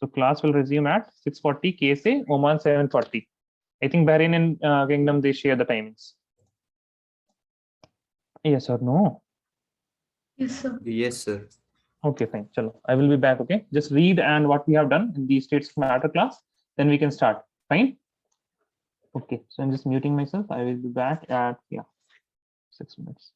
So class will resume at 6:40 KSA, Oman 7:40. I think Bahrain and Kingdom, they share the timings. Yes or no? Yes, sir. Yes, sir. Okay, fine. Chalo. I will be back. Okay. Just read and what we have done in the states of matter class. Then we can start. Fine. Okay. So I'm just muting myself. I will be back at 6 minutes.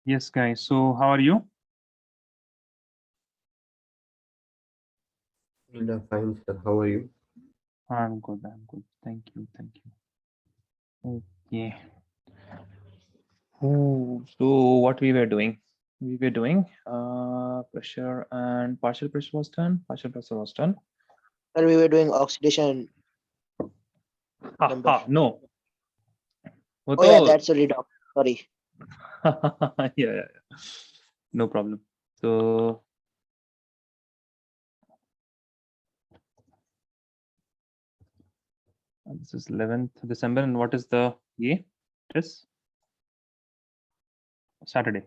Yes, guys. So how are you? Fine, sir. How are you? I'm good. I'm good. Thank you. Thank you. Okay. Oh, so what we were doing? We were doing pressure and partial pressure was done. Partial pressure was done. Sir, we were doing oxidation number. No. वो Oh yeah, तो that's a redox. Sorry. yeah. No problem. So this is 11th December, and what is the year? It is Saturday.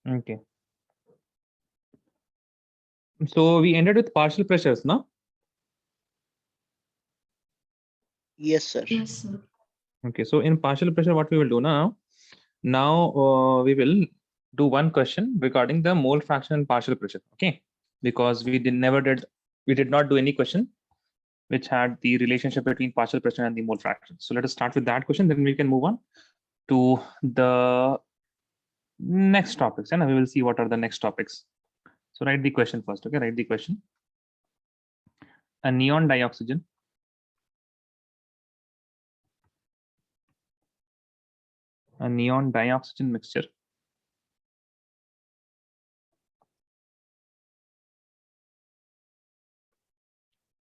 Okay. So we ended with partial pressures, no? Yes, sir. Yes, sir. Okay. So in partial pressure, what we will do now? Now we will do one question regarding the mole fraction and partial pressure. Okay, because we did not do any question which had the relationship between partial pressure and the mole fraction. So let us start with that question, then we can move on to the next topics, and we will see what are the next topics. So write the question first. Okay, write the question. A neon dioxygen mixture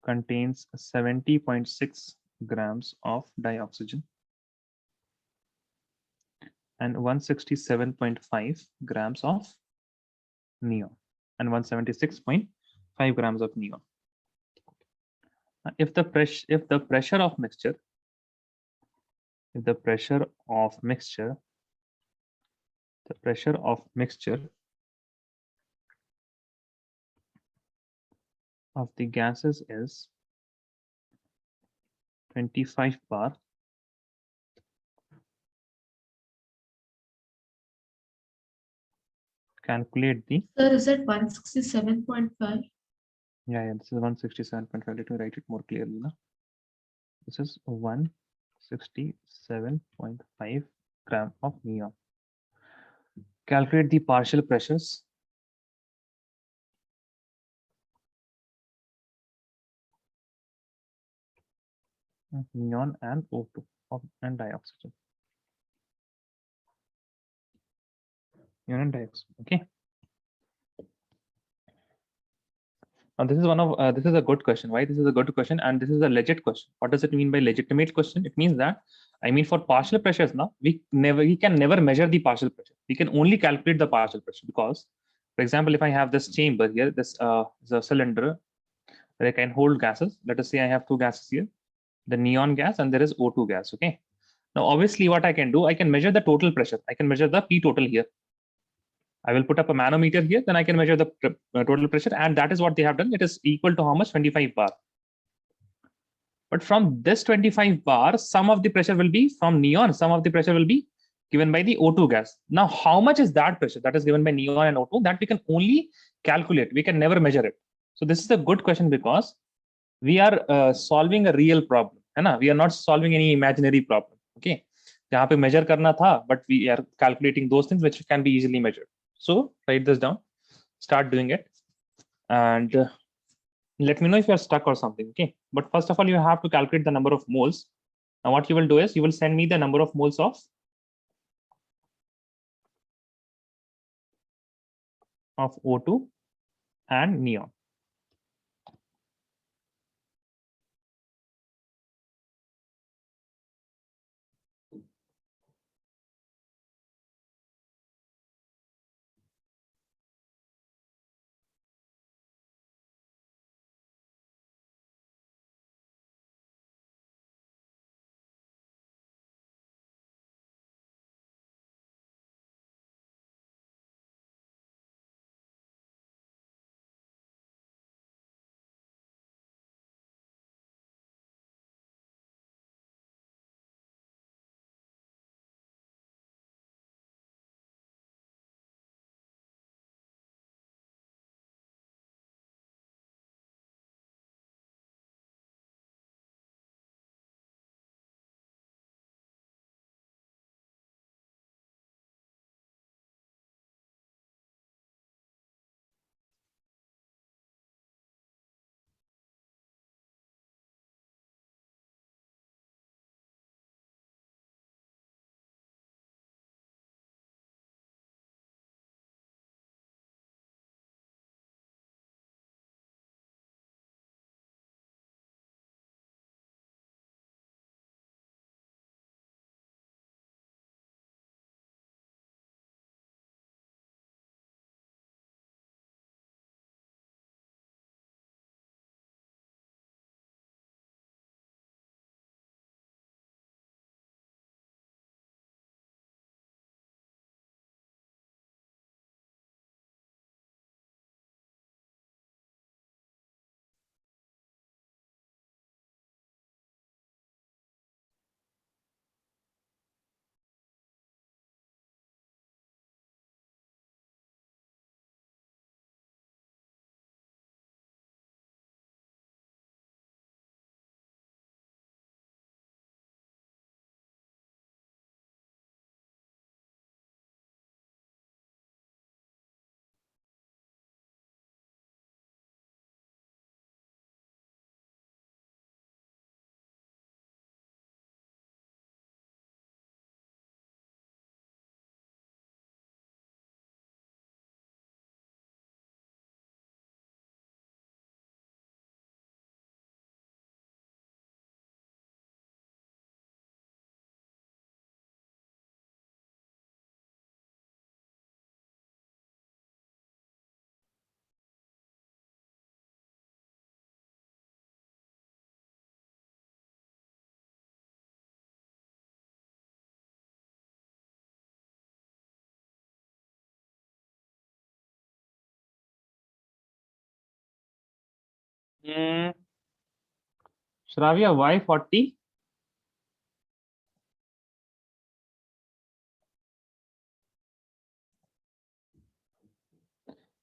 contains 70.6 grams of dioxygen and 167.5 grams of neon and 176.5 grams of neon. If the pressure of mixture of the gases is 25 bar, calculate the Sir, is it 167.5? yeah, this is 167.5. Let me write it more clearly now. This is 167.5 gram of neon. Calculate the partial pressures of neon and O2 and dioxygen. Neon and dioxygen. Okay. Now this is this is a good question. Why this is a good question, and this is a legit question. What does it mean by legitimate question? It means that, I mean, for partial pressures now, we can never measure the partial pressure. We can only calculate the partial pressure because, for example, if I have this chamber here, this is a cylinder where I can hold gases. Let us say I have two gases here, the neon gas and there is O2 gas. Okay. Now, obviously, what I can do, I can measure the total pressure. I can measure the P total here. I will put up a manometer here, then I can measure the total pressure, and that is what they have done. It is equal to how much? 25 bar. But from this 25 bar, some of the pressure will be from neon, some of the pressure will be given by the O2 gas. Now, how much is that pressure that is given by neon and O2? That we can only calculate. We can never measure it. So this is a good question because we are solving a real problem. है ना? We are not solving any imaginary problem. Okay. जहाँ पे measure करना था, but we are calculating those things which can be easily measured. So write this down, start doing it, and let me know if you're stuck or something. Okay. But first of all, you have to calculate the number of moles. Now what you will do is you will send me the number of moles of O2 and neon. Shravya, why 40?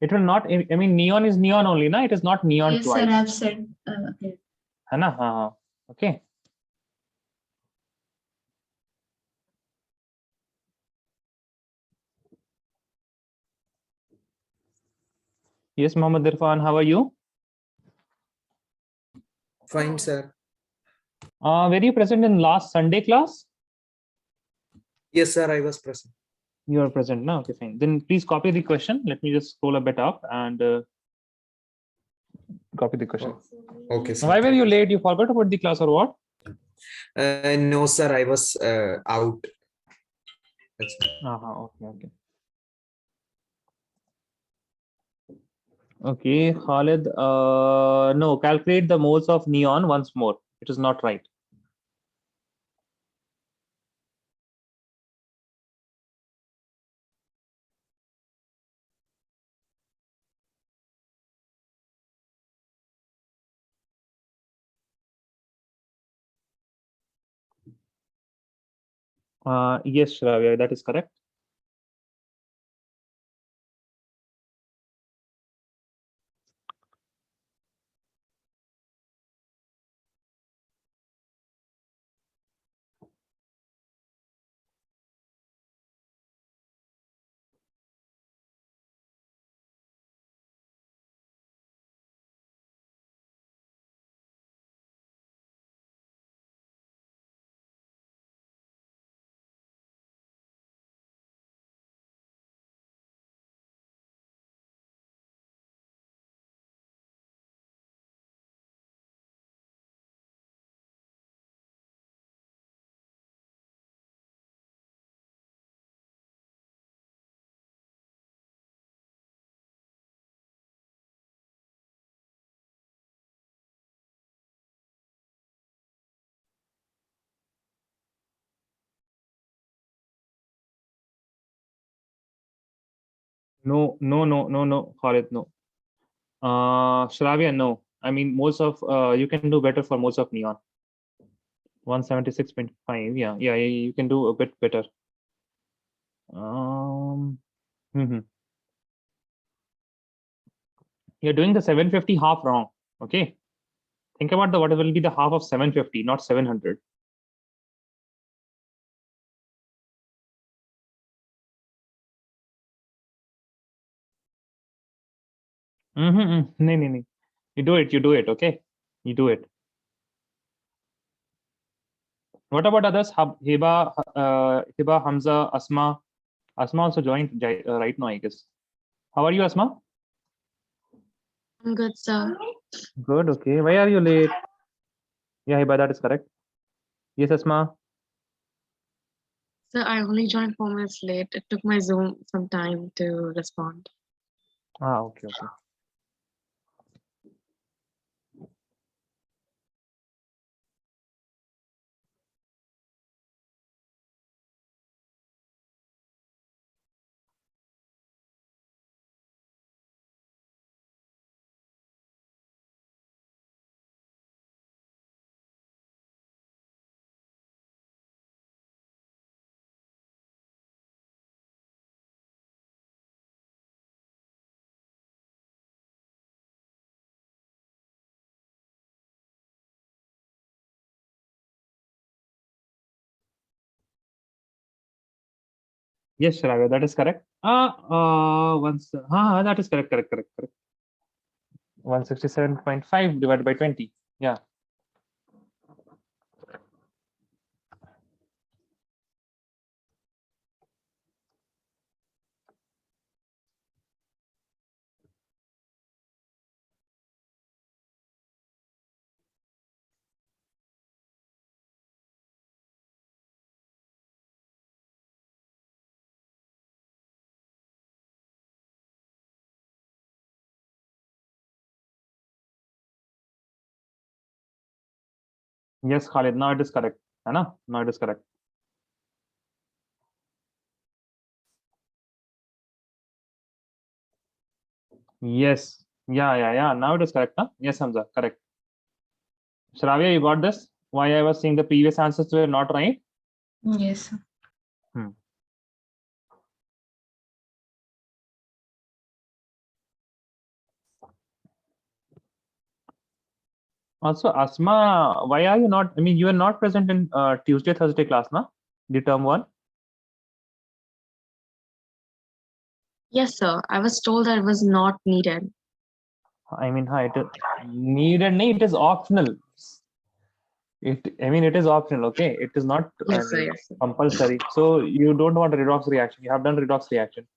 It will not, I mean, neon is neon only, na? It is not neon Yes, twice. sir, I've said. Okay. है ना? हाँ, okay. Yes, Mohammed Irfan, how are you? Fine, sir. Were you present in last Sunday class? Yes, sir, I was present. You are present now. Okay, fine. Then please copy the question. Let me just scroll a bit up and copy the question. Okay, sir. Why were you late? You forgot about the class or what? No, sir, I was out. That's it. Okay. Okay, Khalid. No, calculate the moles of neon once more. It is not right. Yes, Shravya, that is correct. No, Khalid, no. Shravya, no. I mean, moles of you can do better for moles of neon. 176.5. Yeah, you can do a bit better. Mhm. You're doing the 750 half wrong. Okay. Think about what will be the half of 750, not 700. No. You do it. Okay. You do it. What about others? Hiba, Hamza, Asma. Asma also joined right now, I guess. How are you, Asma? I'm good, sir. Good. Okay. Why are you late? Yeah, Hiba, that is correct. Yes, Asma. So I only joined 4 minutes late. It took my Zoom some time to respond. Okay. Yes, Shravya, that is correct. That is correct. 167.5 divided by 20. Yeah. Yes, Khalid. Now it is correct. है ना? Now it is correct. Yes. Yeah. Now it is correct, huh? Yes, Hamza, correct. Shravya, you got this? Why I was saying the previous answers were not right? Yes, sir. Also, Asma, why are you not? I mean, you are not present in Tuesday, Thursday class, na? The term one. Yes, sir. I was told that it was not needed. I mean, it is needed. No, it is optional. It is optional. Okay, it is not Yes, sir. Yes, sir. compulsory. So you don't want a redox reaction. You have done redox reaction.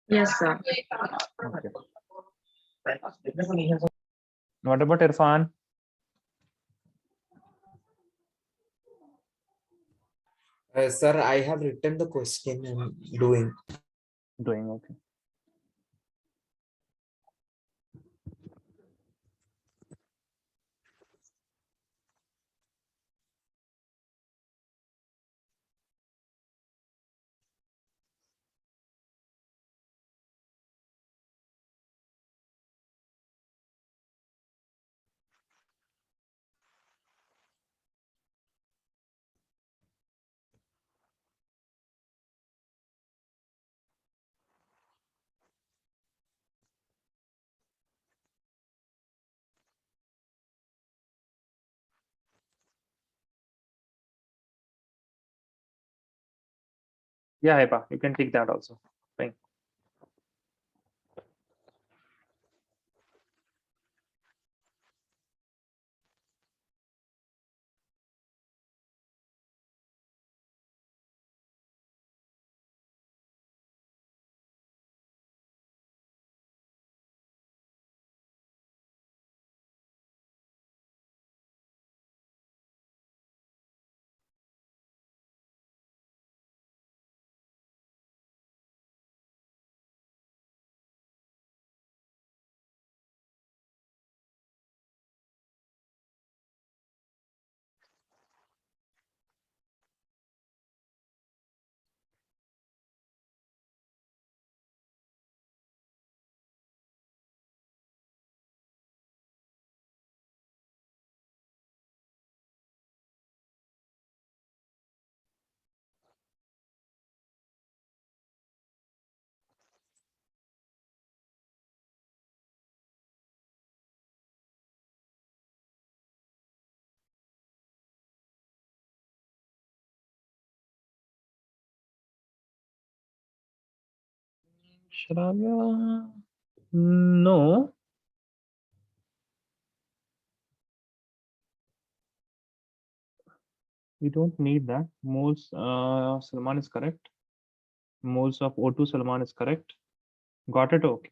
Yes, sir. Okay. What about Irfan? Sir, I have written the question and doing. Doing okay. Yeah, Heba, you can take that also. Fine. Shravya, no. We don't need that. Moles, Salman is correct. Moles of O2, Salman is correct. Got it? Okay.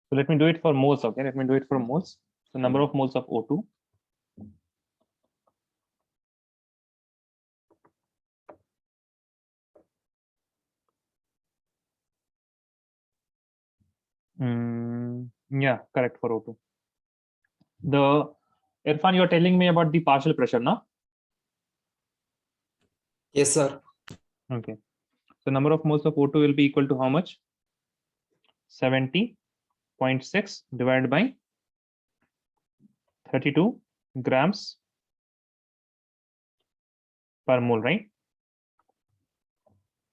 So let me do it for moles. Okay, let me do it for moles. So number of moles of O2. Yeah, correct for O2. The Irfan, you're telling me about the partial pressure, now? Yes, sir. Okay. So number of moles of O2 will be equal to how much? 70.6 divided by 32 grams per mole, right?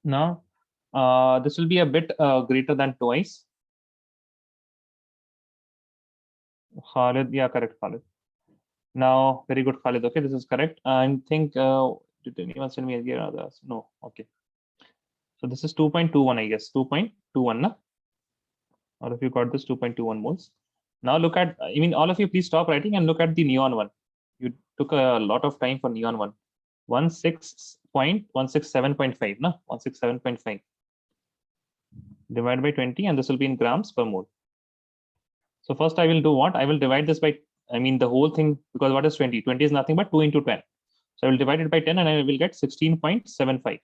Now, this will be a bit greater than twice. Khalid, yeah, correct, Khalid. Now, very good, Khalid. Okay, this is correct. I think, did anyone send me again others? No, okay. So this is 2.21, I guess, 2.21, na? All of you got this 2.21 moles. Now look at, I mean, all of you please stop writing and look at the neon one. You took a lot of time for neon one. 167.5, na? 167.5. Divided by 20, and this will be in grams per mole. So first I will do what? I will divide this by, I mean, the whole thing, because what is 20? 20 is nothing but 2 into 10. So I will divide it by 10 and I will get 16.75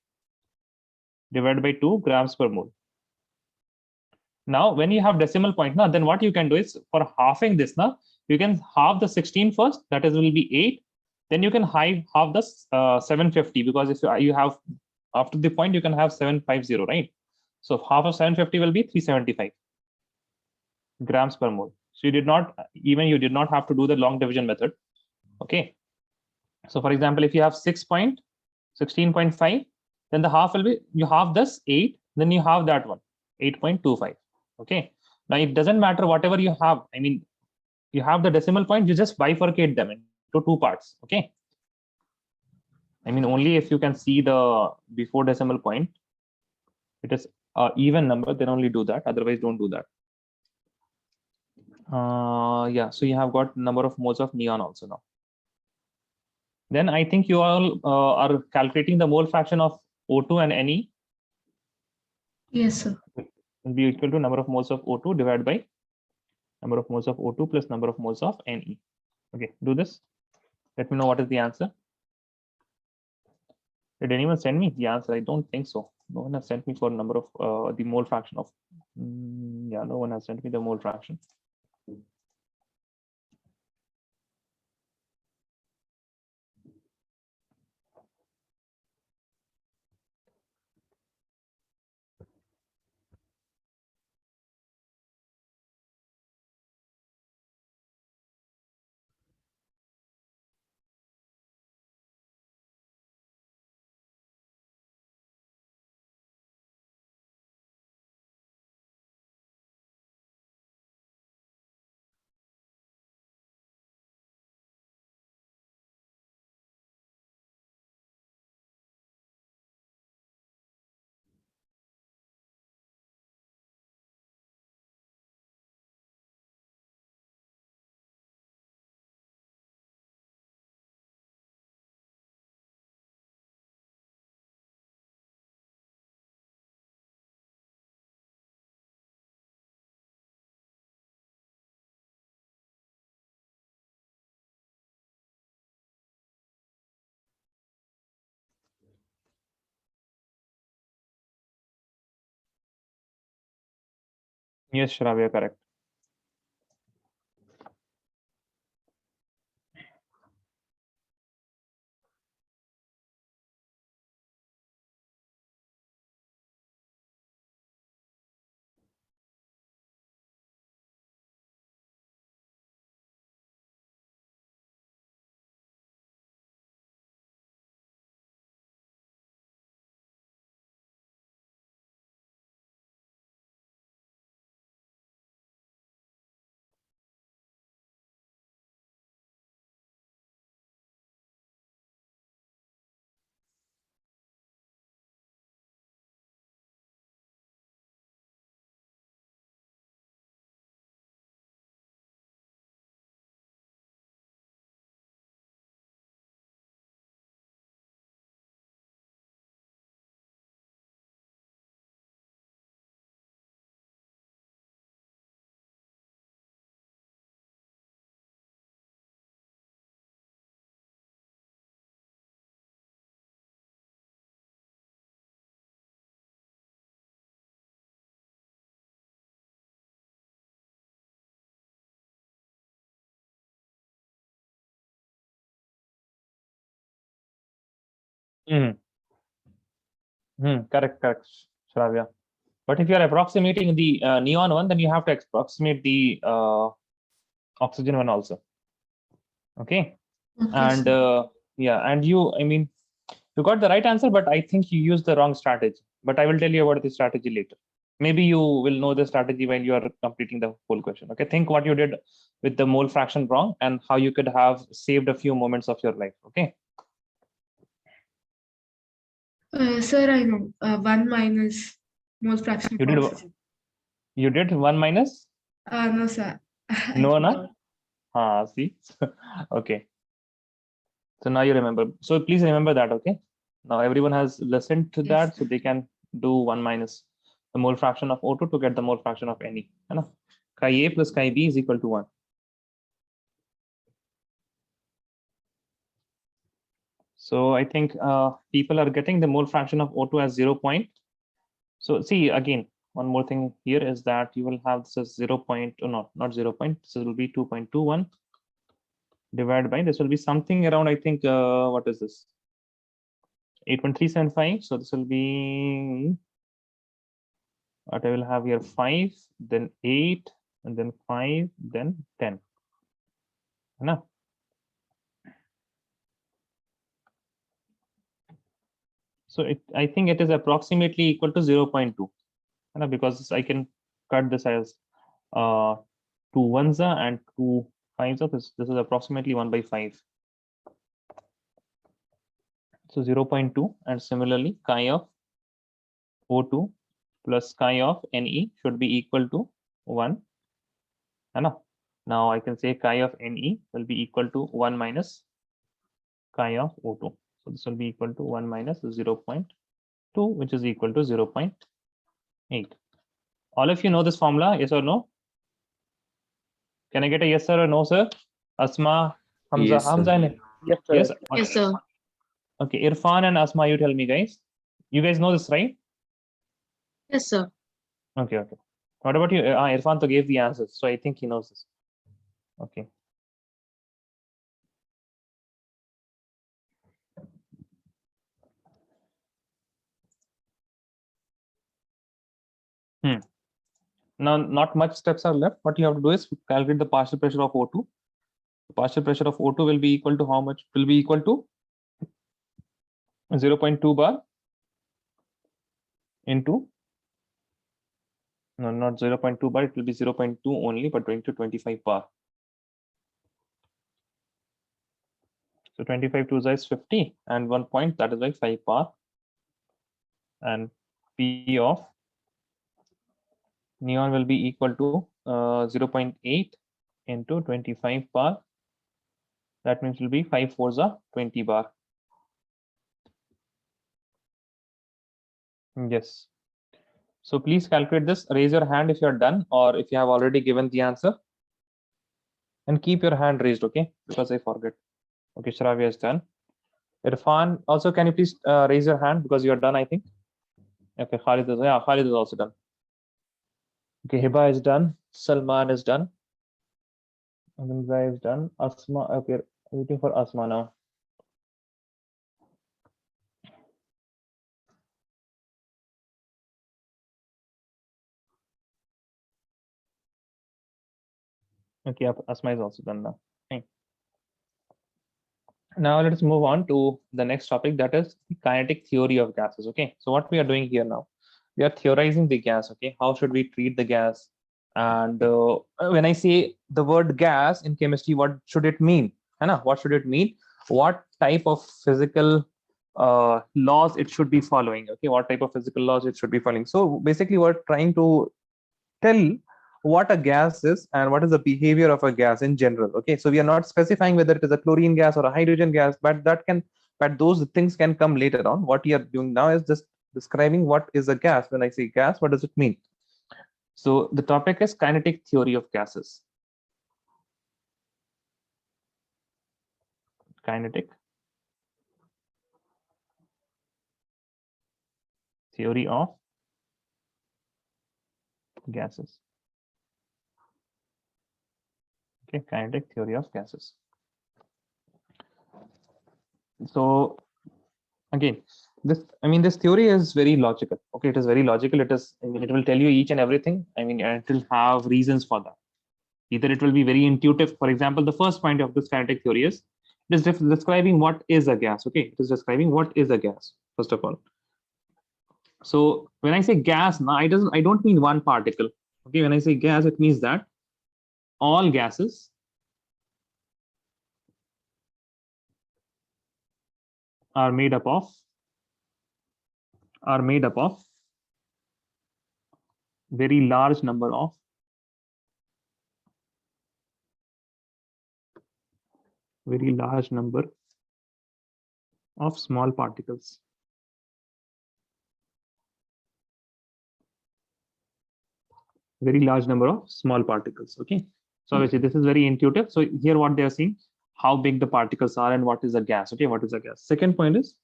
divided by 2 grams per mole. Now, when you have decimal point, now then what you can do is for halving this, now you can halve the 16 first, that is will be 8. Then you can halve the 750, because if you have after the point, you can have 750, right? So half of 750 will be 375 grams per mole. So you did not have to do the long division method. Okay. So for example, if you have 16.5, then the half will be, you halve this 8, then you have that one, 8.25. Okay. Now it doesn't matter whatever you have. I mean, you have the decimal point, you just bifurcate them into 2 parts. Okay. I mean, only if you can see the before decimal point, it is an even number, then only do that. Otherwise, don't do that. Yeah, so you have got number of moles of neon also now. Then I think you all are calculating the mole fraction of O2 and Ne. Yes, sir. Will be equal to number of moles of O2 divided by number of moles of O2 plus number of moles of Ne. Okay, do this. Let me know what is the answer. Did anyone send me the answer? I don't think so. No one has sent me for number of the mole fraction of. Yeah, no one has sent me the mole fraction. Yes, Shravya, correct. Correct, Shravya. But if you are approximating the neon one, then you have to approximate the oxygen one also. Okay. Okay, And sir. yeah, and I mean, you got the right answer, but I think you used the wrong strategy. But I will tell you about the strategy later. Maybe you will know the strategy when you are completing the whole question. Okay, think what you did with the mole fraction wrong and how you could have saved a few moments of your life. Okay. Sir, I know. 1 minus mole fraction You of did. oxygen. You did 1 minus. No, sir. I No, forgot. see. Okay. So now you remember. So please remember that. Okay. Now everyone has listened to Yes, that, so they can do 1 minus. the mole fraction of O2 to get the mole fraction of Ne. है ना? Chi A plus chi B is equal to 1. So I think people are getting the mole fraction of O2 as 0. So see again, one more thing here is that you will have this as 0. Oh, not 0. This will be 2.21 divided by, this will be something around, I think, what is this? 8.375. So this will be what I will have here, 5, then 8, and then 5, then 10. No. So I think it is approximately equal to 0.2. Because I can cut this as 2 ones and 2 5s. This is approximately 1 by 5. So 0.2, and similarly chi of O2 plus chi of Ne should be equal to 1. Now I can say chi of Ne will be equal to 1 minus chi of O2. So this will be equal to 1 minus 0.2, which is equal to 0.8. All of you know this formula, yes or no? Can I get a yes sir or no sir? Asma, Hamza, Yes, sir. Hamza, and Yes, sir. yes. Yes, sir. Okay, Irfan and Asma, you tell me, guys. You guys know this, right? Yes, sir. Okay. What about you? Irfan to gave the answers, so I think he knows this. Okay. Now, not much steps are left. What you have to do is calculate the partial pressure of O2. The partial pressure of O2 will be equal to how much? Will be equal to 0.2 bar into, no, not 0.2 bar, it will be 0.2 only, but going to 25 bar. So 25 2 is 50, and 1 point, that is like 5 bar. And P of neon will be equal to 0.8 into 25 bar. That means it will be 5 4s are 20 bar. Yes. So please calculate this. Raise your hand if you're done, or if you have already given the answer. And keep your hand raised, okay? Because I forget. Okay, Shravya is done. Irfan, also can you please raise your hand because you're done, I think. Okay, Khalid is also done. Okay, Hiba is done. Salman is done. Hamza is done. Asma, okay, waiting for Asma now. Okay, Asma is also done now. Fine. Now let's move on to the next topic, that is the kinetic theory of gases. Okay, so what we are doing here now, we are theorizing the gas. Okay, how should we treat the gas? And when I say the word gas in chemistry, what should it mean? What should it mean? What type of physical laws it should be following? Okay, what type of physical laws it should be following? So basically, we're trying to tell what a gas is and what is the behavior of a gas in general. Okay, so we are not specifying whether it is a chlorine gas or a hydrogen gas, but those things can come later on. What we are doing now is just describing what is a gas. When I say gas, what does it mean? So the topic is kinetic theory of gases. Kinetic theory of gases. Okay, kinetic theory of gases. So again, this theory is very logical. Okay, it is very logical. It will tell you each and everything. It will have reasons for that. Either it will be very intuitive. For example, the first point of this kinetic theory is it is describing what is a gas. Okay, it is describing what is a gas, first of all. So when I say gas, now I don't mean one particle. Okay, when I say gas, it means that all gases are made up of very large number of small particles. very large number of small particles. Okay. So obviously this is very intuitive. So here what they are seeing, how big the particles are and what is a gas. Okay, what is a gas? Second point is,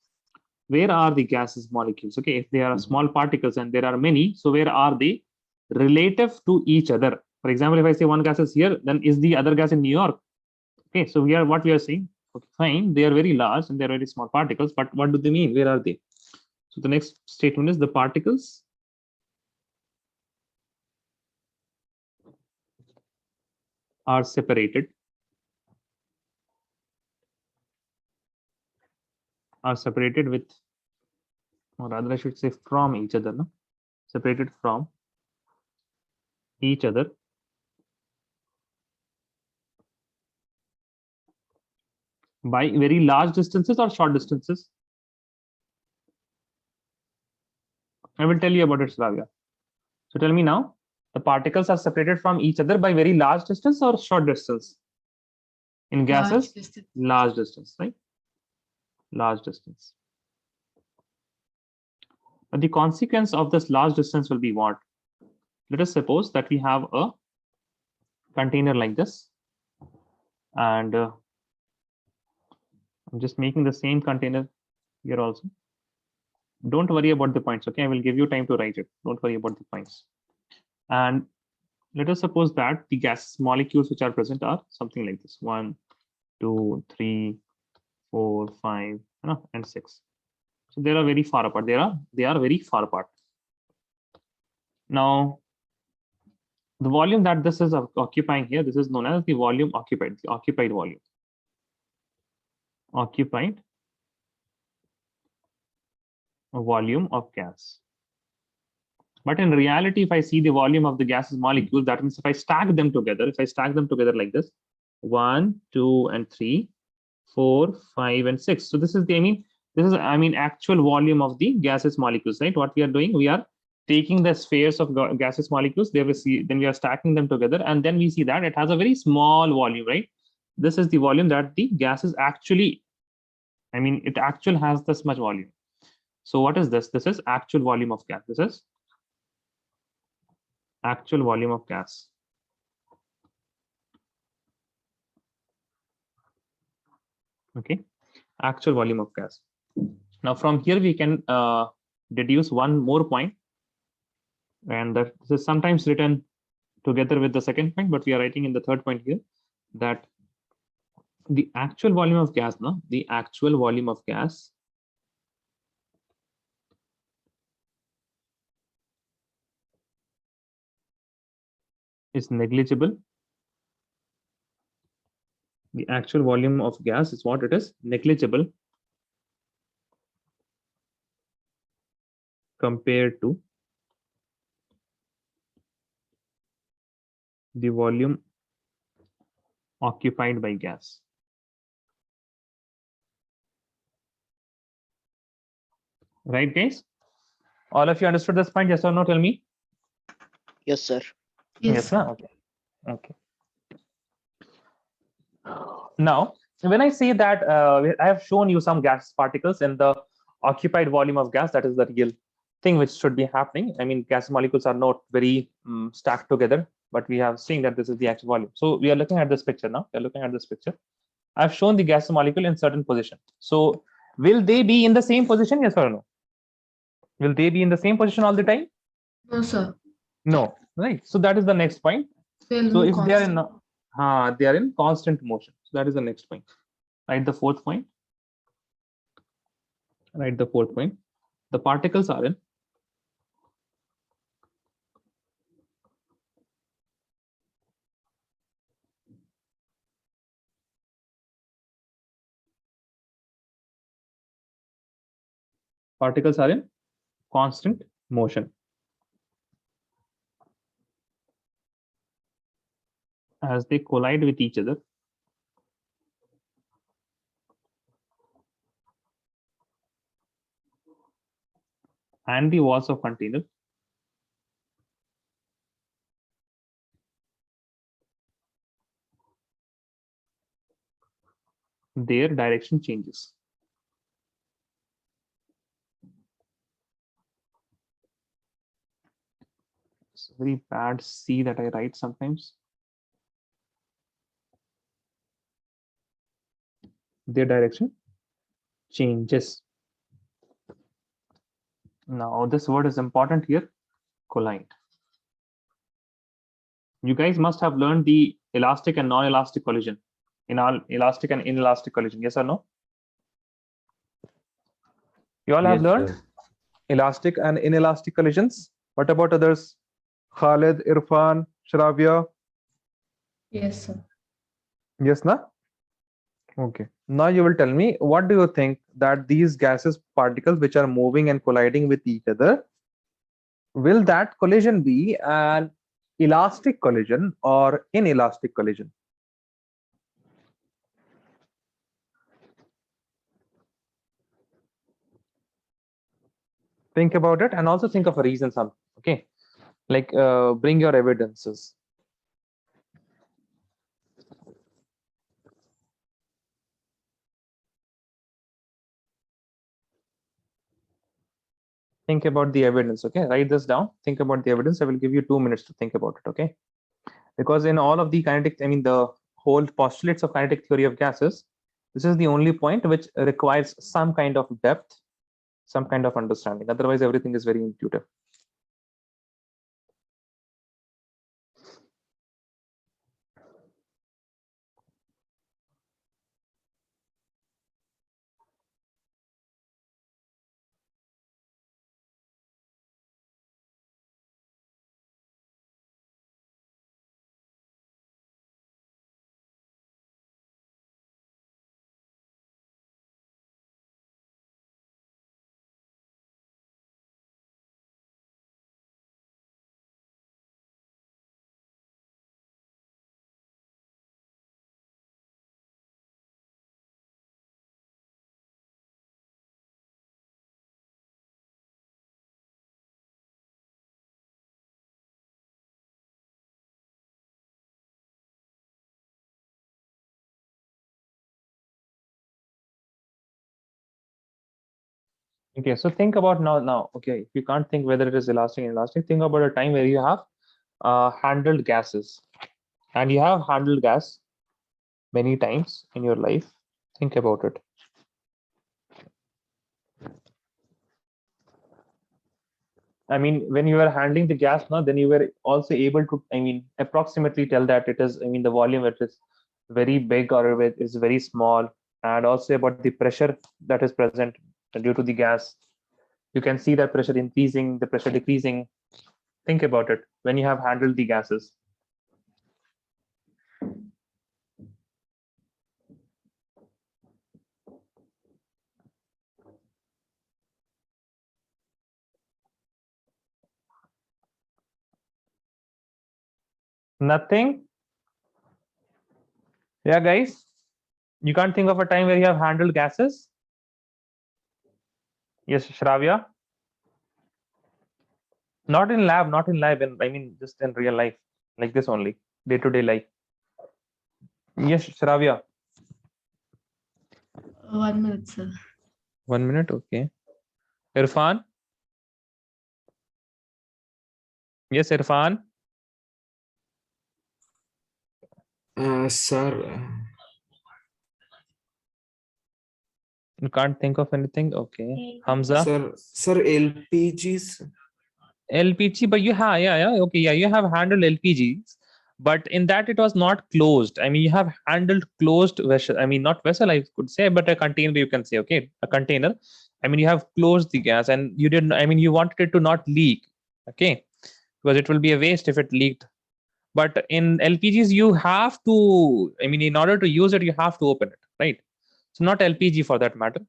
where are the gases molecules? Okay, if they are small particles and there are many, so where are they relative to each other? For example, if I say one gas is here, then is the other gas in New York? Okay, so we are what we are saying. Okay, fine, they are very large and they are very small particles, but what do they mean? Where are they? So the next statement is the particles are separated with, or rather I should say from each other, no? Separated from each other by very large distances or short distances. I will tell you about it, Slavia. So tell me now, the particles are separated from each other by very large distance or short distance? In gases, Large distance. large distance, right? Large distance. But the consequence of this large distance will be what? Let us suppose that we have a container like this, and I'm just making the same container here also. Don't worry about the points, okay? I will give you time to write it. Don't worry about the points. And let us suppose that the gas molecules which are present are something like this: 1, 2, 3, 4, 5, and 6. So they are very far apart. They are very far apart. Now, the volume that this is occupying here, this is known as the volume occupied, the occupied volume. Occupied volume of gas. But in reality, if I see the volume of the gases molecule, that means if I stack them together like this, 1, 2, and 3, 4, 5, and 6. So this is the, this is actual volume of the gases molecules, right? What we are doing, we are taking the spheres of gases molecules, then we are stacking them together, and then we see that it has a very small volume, right? This is the volume that the gases actually, it actually has this much volume. So what is this? This is actual volume of gas. This is actual volume of gas. Okay, actual volume of gas. Now from here we can deduce one more point, and this is sometimes written together with the second point, but we are writing in the third point here, that the actual volume of gas, the actual volume of gas is negligible. The actual volume of gas is what? It is negligible compared to the volume occupied by gas. Right, guys? All of you understood this point? Yes or no? Tell me. Yes, sir. Yes. No? Okay. Okay. Now, when I say that I have shown you some gas particles in the occupied volume of gas, that is the real thing which should be happening. Gas molecules are not very stacked together, but we have seen that this is the actual volume. So we are looking at this picture now. We are looking at this picture. I've shown the gas molecule in certain position. So will they be in the same position? Yes or no? Will they be in the same position all the time? No, sir. No, right? So that is the next point. They'll So move if they are constant. they are in constant motion. So that is the next point. Write the fourth point. Write the fourth point. The particles are in constant motion as they collide with each other. And the walls of container their direction changes. So very bad C that I write sometimes. Their direction changes. Now this word is important here, collide. You guys must have learned the elastic and non-elastic collision. In all elastic and inelastic collision, yes or no? You all have Yes, learned sir. elastic and inelastic collisions. What about others? Khalid, Irfan, Shravya? Yes, sir. Yes, na? Okay. Now you will tell me, what do you think that these gases particles which are moving and colliding with each other, will that collision be an elastic collision or inelastic collision? Think about it and also think of a reason. Some okay, like bring your evidences. Think about the evidence. Okay, write this down. Think about the evidence. I will give you 2 minutes to think about it. Okay, because in all of the kinetic, I mean the whole postulates of kinetic theory of gases, this is the only point which requires some kind of depth, some kind of understanding. Otherwise, everything is very intuitive. Okay, so think about now. Okay, if you can't think whether it is elastic and inelastic, think about a time where you have handled gases, and you have handled gas many times in your life. Think about it. I mean, when you were handling the gas now, then you were also able to, I mean, approximately tell that it is, I mean, the volume it is very big or it is very small, and also about the pressure that is present due to the gas. You can see that pressure increasing, the pressure decreasing. Think about it when you have handled the gases. Nothing. Yeah, guys, you can't think of a time where you have handled gases. Yes, Shravya. Not in lab, not in lab. I mean, just in real life, like this only, day-to-day life. Yes, Shravya. 1 minute, sir. 1 minute, okay. Irfan. Yes, Irfan. Sir, You can't think of anything, okay. Hamza. sir, LPGs. LPG, but you have, yeah, okay, yeah, you have handled LPGs, but in that it was not closed. I mean, you have handled closed vessel. I mean, not vessel, I could say, but a container, you can say, okay, a container. I mean, you have closed the gas and you didn't, I mean, you wanted it to not leak, okay, because it will be a waste if it leaked. But in LPGs, you have to, I mean, in order to use it, you have to open it, right? So not LPG for that matter,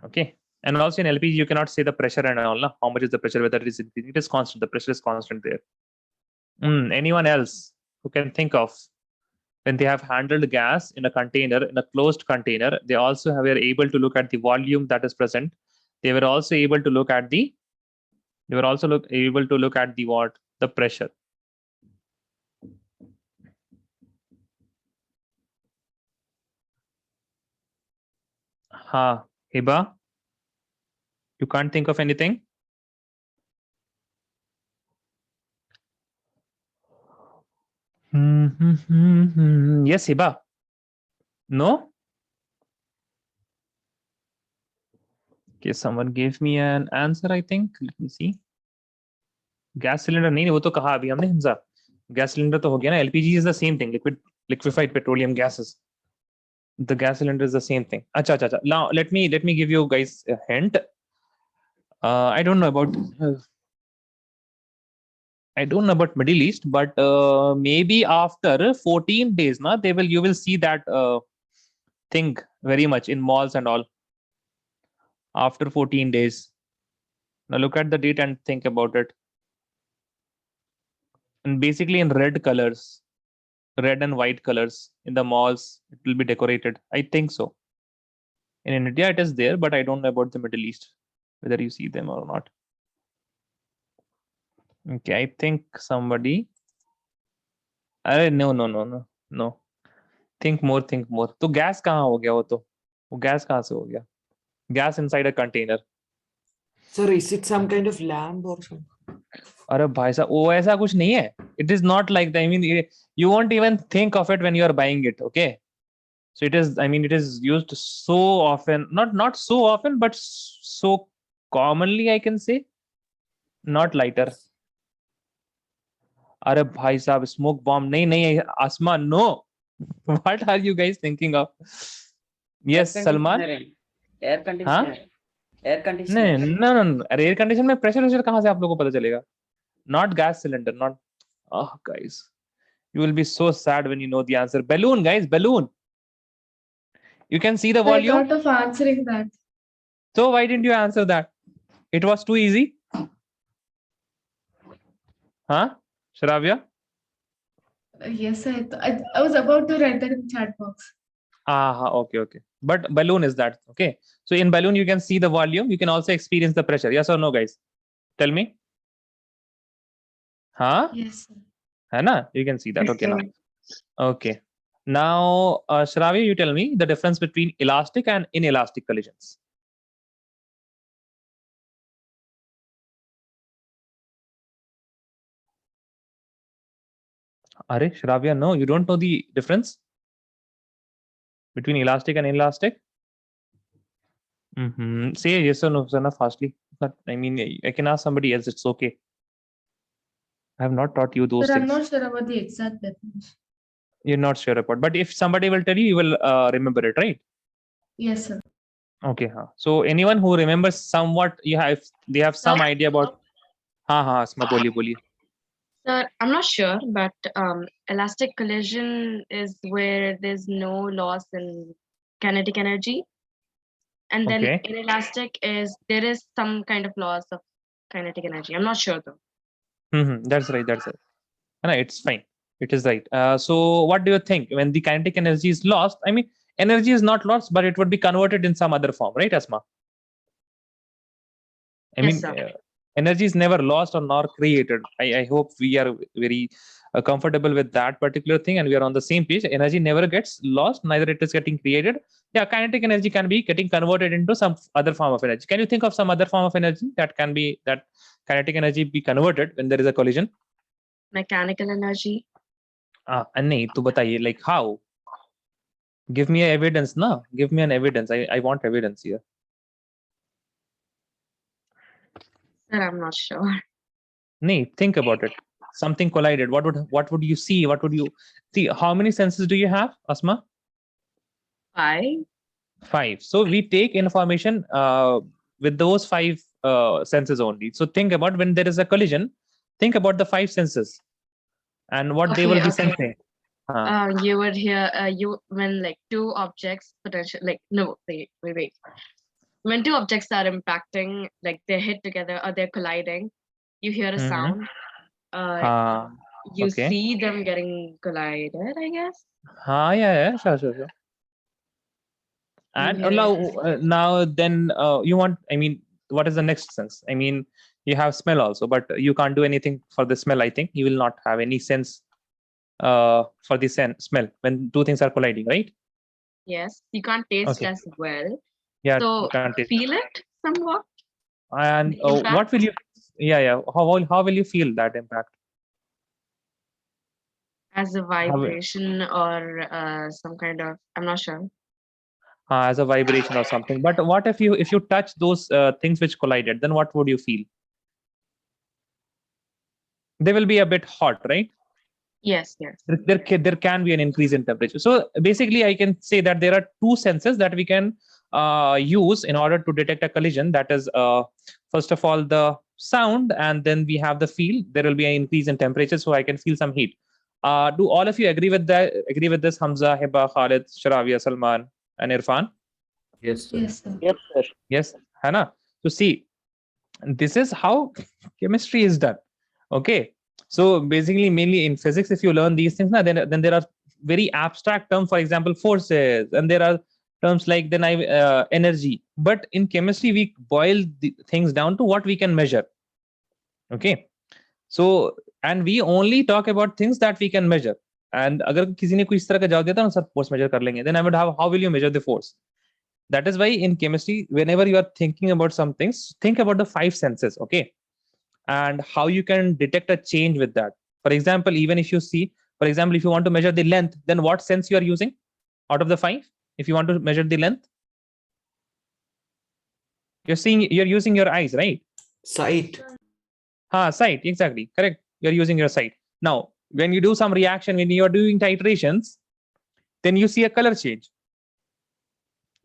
okay. And also in LPG, you cannot say the pressure and all, no? How much is the pressure, whether it is increasing. It is constant. The pressure is constant there. Anyone else who can think of when they have handled gas in a container, in a closed container, they also were able to look at the volume that is present. They were also able to look at the, able to look at the what? The pressure. Hiba, you can't think of anything? Yes, Hiba. No? Okay, someone gave me an answer, I think. Let me see. Gas cylinder नहीं वो तो कहा अभी हमने हिंसा gas cylinder तो हो गया ना LPG is the same thing liquefied petroleum gases. The gas cylinder is the same thing. Acha. Now let me give you guys a hint. I don't know about Middle East, but maybe after 14 days, na you will see that thing very much in malls and all. After 14 days. Now look at the date and think about it. And basically in red colors, red and white colors in the malls, it will be decorated. I think so. In India, it is there, but I don't know about the Middle East, whether you see them or not. Okay, I think somebody. No. Think more. तो gas कहाँ हो गया वो gas कहाँ से हो गया? Gas inside a container. Sir, is it some kind of lamp or something? अरे भाई साहब वो ऐसा कुछ नहीं है. It is not like that. I mean, you won't even think of it when you are buying it. Okay. So it is. I mean, it is used so often. Not so often, but so commonly, I can say. Not lighter. अरे भाई साहब smoke bomb नहीं Asma no. What are you guys thinking of? Yes, Salman. Air conditioner. Air conditioner. नहीं, अरे air condition में pressure कहाँ से आप लोगों को पता चलेगा? Not gas cylinder, not. Oh, guys, you will be so sad when you know the answer. Balloon, guys, balloon. You can see the I volume. thought of answering that. So why didn't you answer that? It was too easy. Huh, Shravya? Yes, I was about to write that in the chat box. Okay. But balloon is that, okay? So in balloon, you can see the volume. You can also experience the pressure. Yes or no, guys? Tell me. Huh? Yes, sir. है ना? You can see that. Yes, Okay, now. sir. Okay. Now, Shravya, you tell me the difference between elastic and inelastic collisions. Are Shravya, no, you don't know the difference between elastic and inelastic? Say yes or no, Sana, fastly. But I mean, I can ask somebody else. It's okay. I have not taught you those But I'm things. not sure about the exact definition. You're not sure about, but if somebody will tell you, you will remember it, right? Yes, sir. Okay. So anyone who remembers somewhat, they have some idea about. Asma, boliye. Sir, I'm not sure, but elastic collision is where there's no loss in kinetic energy. And then Okay. inelastic is there is some kind of loss of kinetic energy. I'm not sure though. That's right. No, it's fine. It is right. So what do you think when the kinetic energy is lost? I mean, energy is not lost, but it would be converted in some other form, right, Asma? I Yes, mean, sir. energy is never lost or nor created. I hope we are very comfortable with that particular thing and we are on the same page. Energy never gets lost, neither it is getting created. Yeah, kinetic energy can be getting converted into some other form of energy. Can you think of some other form of energy that can be that kinetic energy be converted when there is a collision? Mechanical energy. नहीं तो बताइए, like how? Give me evidence, na? Give me an evidence. I want evidence here. Sir, I'm not sure. Nee, think about it. Something collided. What would you see? What would you see? How many senses do you have, Asma? 5. 5. So we take information with those 5 senses only. So think about when there is a collision. Think about the 5 senses and what they will be sensing. You would hear when like two objects potential like no wait. When two objects are impacting, like they hit together or they're colliding, you hear a sound. You Okay. see them getting collided, I guess. Yeah, sure. And now then you want, I mean, what is the next sense? I mean, you have smell also, but you can't do anything for the smell. I think you will not have any sense for the smell when two things are colliding, right? Yes, you can't taste Okay. as well. Yeah, So you can't taste. feel it somewhat. And The impact? what will you? Yeah. How will you feel that impact? As a vibration or some kind of, I'm not sure. As a vibration or something. But what if you touch those things which collided? Then what would you feel? They will be a bit hot, right? Yes, yes. There can be an increase in temperature. So basically, I can say that there are two senses that we can use in order to detect a collision. That is, first of all, the sound, and then we have the feel. There will be an increase in temperature, so I can feel some heat. Do all of you agree with that? Agree with this? Hamza, Hiba, Khalid, Sharavia, Salman, and Irfan? Yes, sir. Yes, sir. Yes, sir. Yes, Hannah. So see, this is how chemistry is done. Okay. So basically, mainly in physics, if you learn these things, then there are very abstract terms. For example, forces, and there are terms like energy. But in chemistry, we boil the things down to what we can measure. Okay. So and we only talk about things that we can measure. And अगर किसी ने कोई इस तरह का जवाब देता है ना सर force measure कर लेंगे, then I would have how will you measure the force? That is why in chemistry, whenever you are thinking about some things, think about the 5 senses, okay? And how you can detect a change with that. For example, even if you see, for example, if you want to measure the length, then what sense you are using out of the 5? If you want to measure the length, you're using your eyes, right? Sight. Sight, exactly, correct. You're using your sight. Now, when you do some reaction, when you're doing titrations, then you see a color change.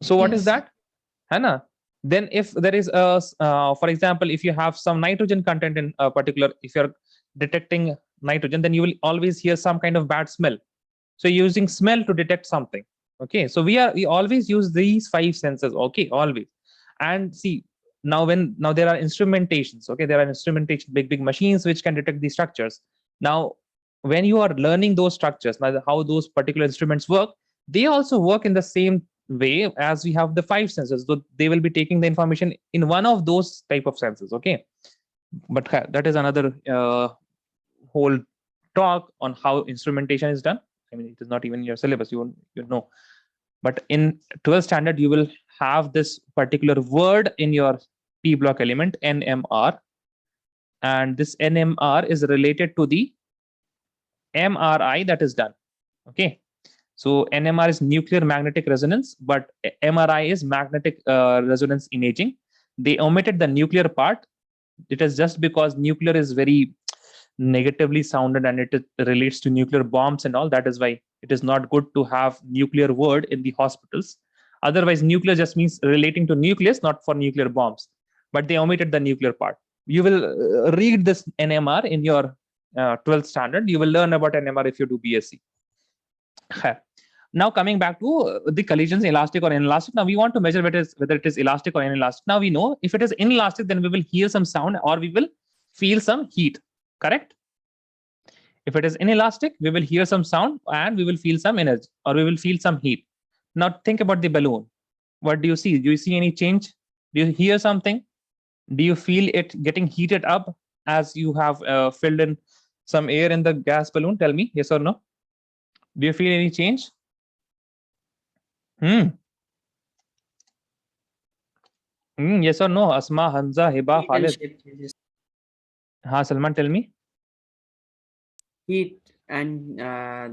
So what is Yes. that? Hannah? Then if there is a, for example, if you have some nitrogen content in a particular, if you're detecting nitrogen, then you will always hear some kind of bad smell. So you're using smell to detect something. Okay, so we always use these 5 senses. Okay, always. And see, now there are instrumentations. Okay, there are instrumentation, big machines which can detect these structures. Now, when you are learning those structures, now how those particular instruments work, they also work in the same way as we have the 5 senses. So they will be taking the information in one of those type of senses. Okay, but that is another whole talk on how instrumentation is done. I mean, it is not even in your syllabus, you know. But in 12th standard, you will have this particular word in your P block element, NMR. And this NMR is related to the MRI that is done. Okay. So NMR is nuclear magnetic resonance, but MRI is magnetic resonance imaging. They omitted the nuclear part. It is just because nuclear is very negatively sounded and it relates to nuclear bombs and all. That is why it is not good to have nuclear word in the hospitals. Otherwise, nuclear just means relating to nucleus, not for nuclear bombs. But they omitted the nuclear part. You will read this NMR in your 12th standard. You will learn about NMR if you do BSc. Now coming back to the collisions, elastic or inelastic. Now we want to measure whether it is elastic or inelastic. Now we know if it is inelastic, then we will hear some sound or we will feel some heat. Correct? If it is inelastic, we will hear some sound and we will feel some energy or we will feel some heat. Now think about the balloon. What do you see? Do you see any change? Do you hear something? Do you feel it getting heated up as you have filled in some air in the gas balloon? Tell me, yes or no? Do you feel any change? Yes or no? Asma, Hamza, Hiba, Heat and Khalid. shape changes. Salman, tell me. Heat and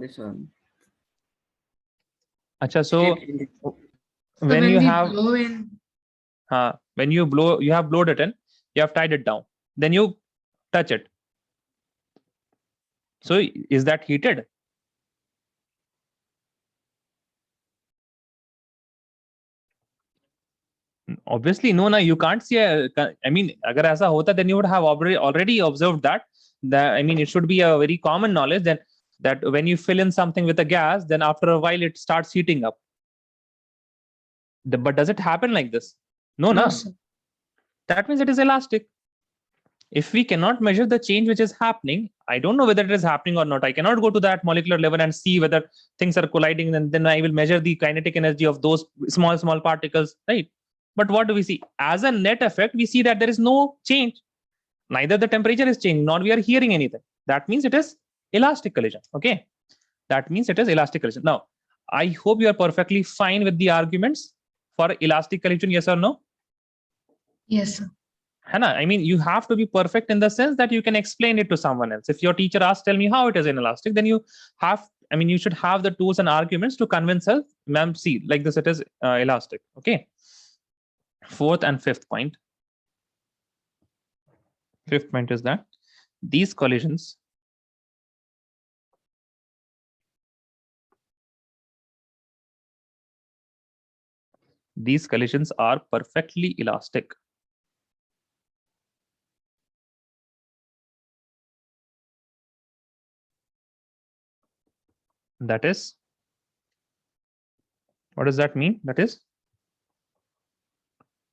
this one. Acha, so Shape changes. when we you have blow in, when you blow, you have blowed it in, you have tied it down, then you touch it. So is that heated? Obviously no, you can't see I mean, agar aisa hota, then you would have already observed that I mean, it should be a very common knowledge that when you fill in something with a gas, then after a while it starts heating up. But does it happen like this? No. sir. That means it is elastic. If we cannot measure the change which is happening, I don't know whether it is happening or not. I cannot go to that molecular level and see whether things are colliding, and then I will measure the kinetic energy of those small particles, right? But what do we see? As a net effect, we see that there is no change. Neither the temperature is changing, nor we are hearing anything. That means it is elastic collision. Okay. That means it is elastic collision. Now, I hope you are perfectly fine with the arguments for elastic collision, yes or no? Yes, sir. Hannah, I mean, you have to be perfect in the sense that you can explain it to someone else. If your teacher asks, tell me how it is inelastic, then you have, I mean, you should have the tools and arguments to convince her, ma'am, see, like this, it is elastic. Okay. Fourth and fifth point. Fifth point is that these collisions are perfectly elastic. That is, what does that mean? That is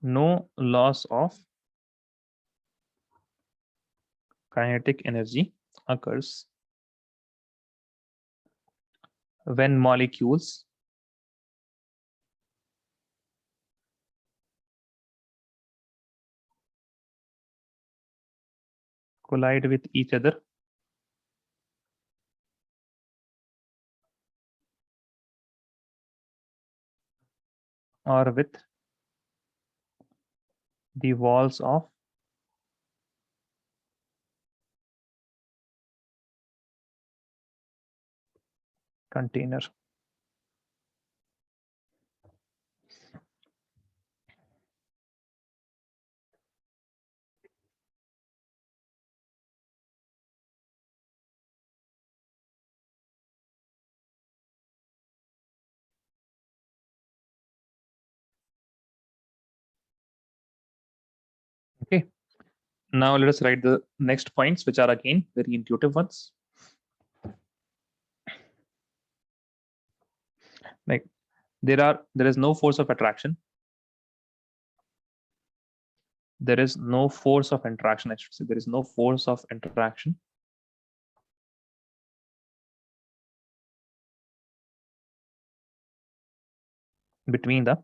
no loss of kinetic energy occurs when molecules collide with each other or with the walls of container. Okay. Now let us write the next points, which are again very intuitive ones. Like there is no force of attraction. There is no force of interaction, I should say. There is no force of interaction between the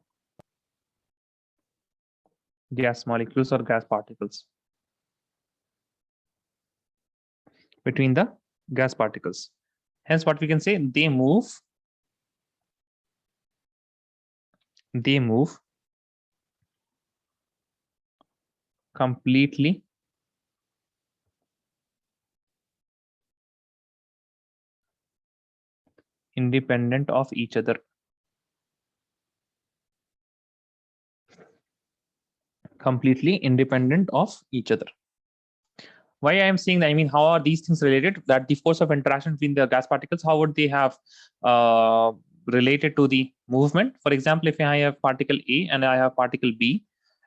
gas molecules or gas particles. Between the gas particles. Hence, what we can say, they move completely independent of each other. Completely independent of each other. Why I am saying that, I mean, how are these things related? That the force of interaction between the gas particles, how would they have related to the movement? For example, if I have particle A and I have particle B,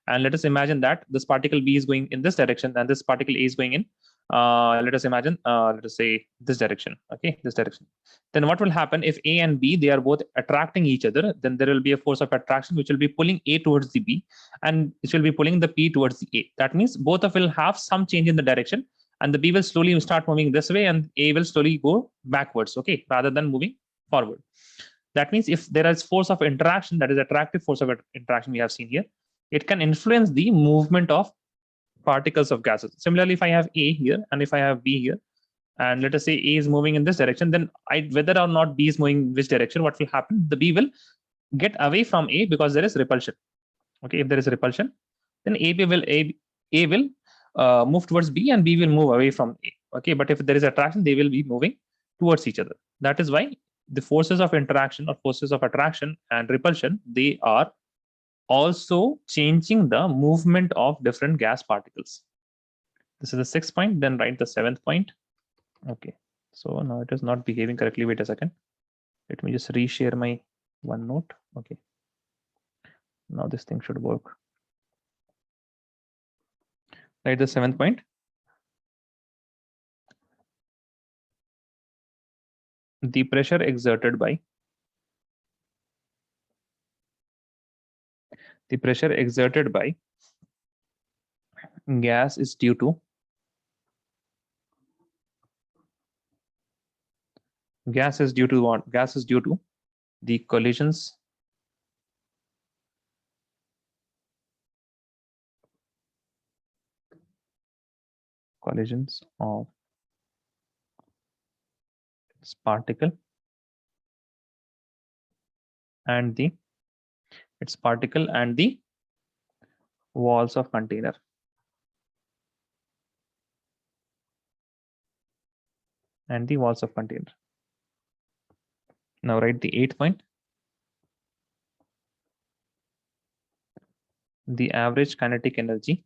and let us imagine that this particle B is going in this direction and this particle A is going in, let us imagine, let us say this direction, okay, this direction. Then what will happen if A and B, they are both attracting each other, then there will be a force of attraction which will be pulling A towards the B, and it will be pulling the P towards the A. That means both of will have some change in the direction, and the B will slowly start moving this way and A will slowly go backwards, okay, rather than moving forward. That means if there is force of interaction, that is attractive force of interaction we have seen here, it can influence the movement of particles of gases. Similarly, if I have A here and if I have B here, and let us say A is moving in this direction, then whether or not B is moving in which direction, what will happen? The B will get away from A because there is repulsion. Okay, if there is repulsion, then A will move towards B and B will move away from A. Okay, but if there is attraction, they will be moving towards each other. That is why the forces of interaction or forces of attraction and repulsion, they are also changing the movement of different gas particles. This is the sixth point. Then write the seventh point. Okay, so now it is not behaving correctly. Wait a second. Let me just reshare my OneNote. Okay, now this thing should work. Write the seventh point. The pressure exerted by gas is due to what? Gas is due to the collisions of its particle and the walls of container. and the walls of container. Now write the 8th point. The average kinetic energy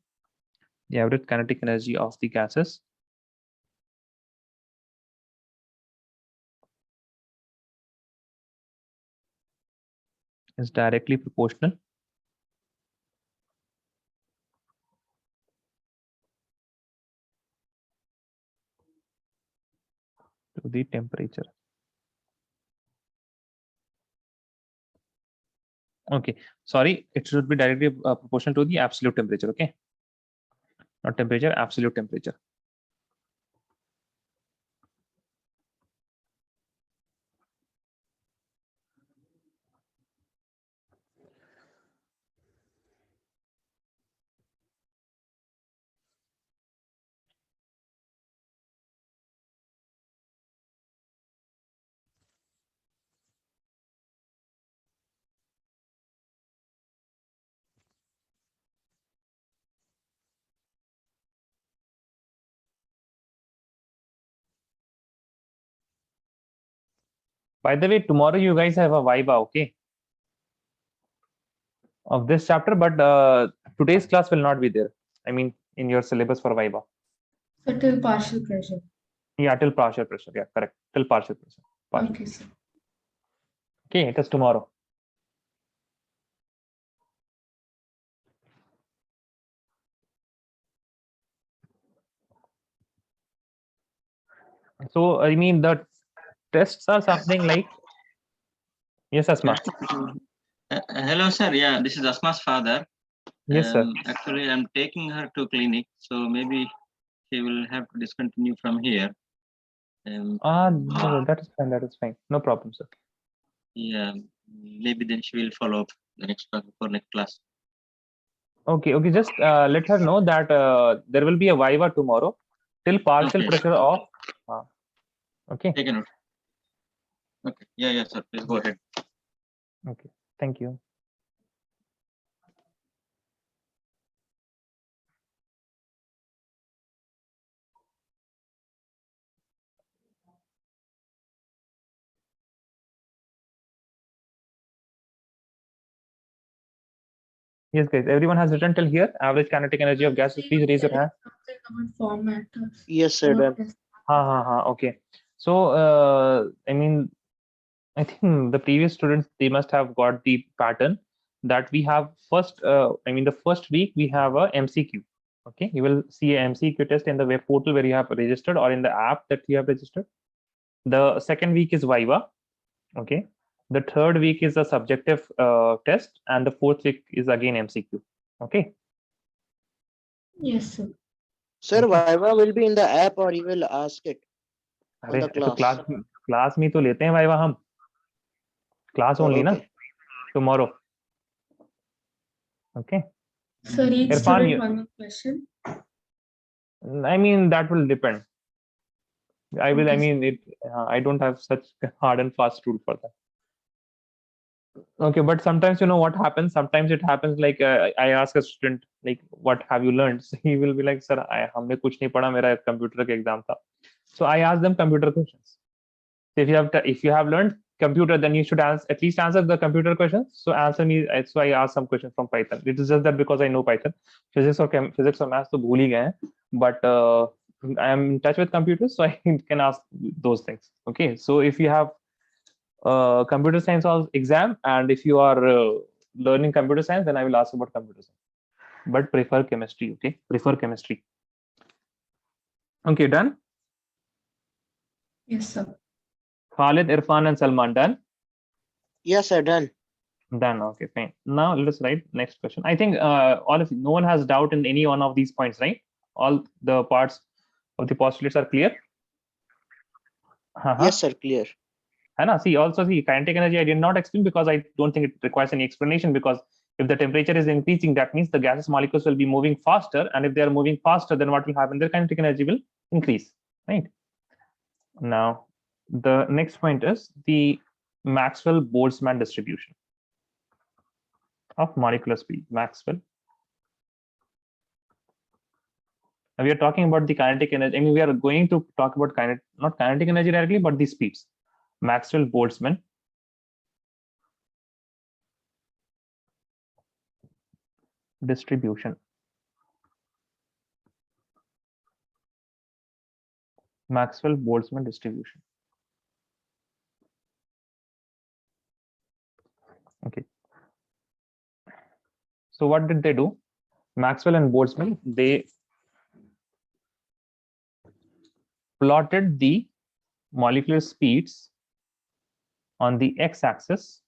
of the gases is directly proportional to the temperature. Okay, sorry, it should be directly proportional to the absolute temperature. Okay, not temperature, absolute temperature. By the way, tomorrow you guys have a Viva, okay, of this chapter, but today's class will not be there. I mean, in your syllabus for Viva. So till partial pressure. Yeah, till partial pressure. Yeah, correct. Till partial pressure. Partial. Okay, sir. Okay, it is tomorrow. So I mean, the tests are something like. Yes, Asma. Hello, sir. Yeah, this is Asma's father. Yes, sir. Actually, I'm taking her to clinic, so maybe she will have to discontinue from here. No, that is fine. That is fine. No problem, sir. Yeah, maybe then she will follow up the next class for next class. Okay, okay. Just let her know that there will be a Viva tomorrow till partial Okay. pressure of. Okay. Take a note. Okay. Yeah, yeah, sir. Please go ahead. Okay. Thank you. Yes, guys. Everyone has written till here. Average kinetic energy of gases. Please raise your hand. Something about format. Yes, sir. Done. Okay. So I mean, I think the previous students, they must have got the pattern that we have first. I mean, the first week we have a MCQ. Okay, you will see a MCQ test in the web portal where you have registered or in the app that you have registered. The second week is Viva. Okay. The third week is a subjective test, and the fourth week is again MCQ. Okay. Yes, sir. Sir, Viva will be in the app or you will ask it on अरे the तो class. Class में तो लेते हैं viva हम class only ना Okay. tomorrow. Okay. Sir, each Irfan, student one question. I mean, that will depend. I will. I Okay, mean, it. I don't have such hard and fast rule for that. Okay, but sometimes you know what happens. Sometimes it happens like I ask a student like, "What have you learned?" So he will be like, "Sir, हमने कुछ नहीं पढ़ा. मेरा computer का exam था." So I ask them computer questions. So if you have learned computer, then you should at least answer the computer questions. So answer me. So I ask some questions from Python. It is just that because I know Python, physics or maths तो भूल ही गए हैं. But I am in touch with computers, so I can ask those things. Okay, so if you have computer science exam, and if you are learning computer science, then I will ask about computer science. But prefer chemistry. Okay, prefer chemistry. Okay, done. yes, sir. Khalid, Irfan, and Salman done. Yes, sir. Done. Done. Okay, fine. Now let us write next question. I think all of you, no one has doubt in any one of these points, right? All the parts of the postulates are clear. Yes, sir. Clear. Hana, see, also see kinetic energy I did not explain because I don't think it requires any explanation, because if the temperature is increasing, that means the gaseous molecules will be moving faster, and if they are moving faster, then what will happen? Their kinetic energy will increase, right? Now, the next point is the Maxwell-Boltzmann distribution of molecular speed. Maxwell we are talking about the kinetic energy. I mean, we are going to talk about not kinetic energy directly, but the speeds. Maxwell-Boltzmann distribution. Maxwell-Boltzmann distribution. Okay. So what did they do? Maxwell and Boltzmann, they plotted the molecular speeds on the x-axis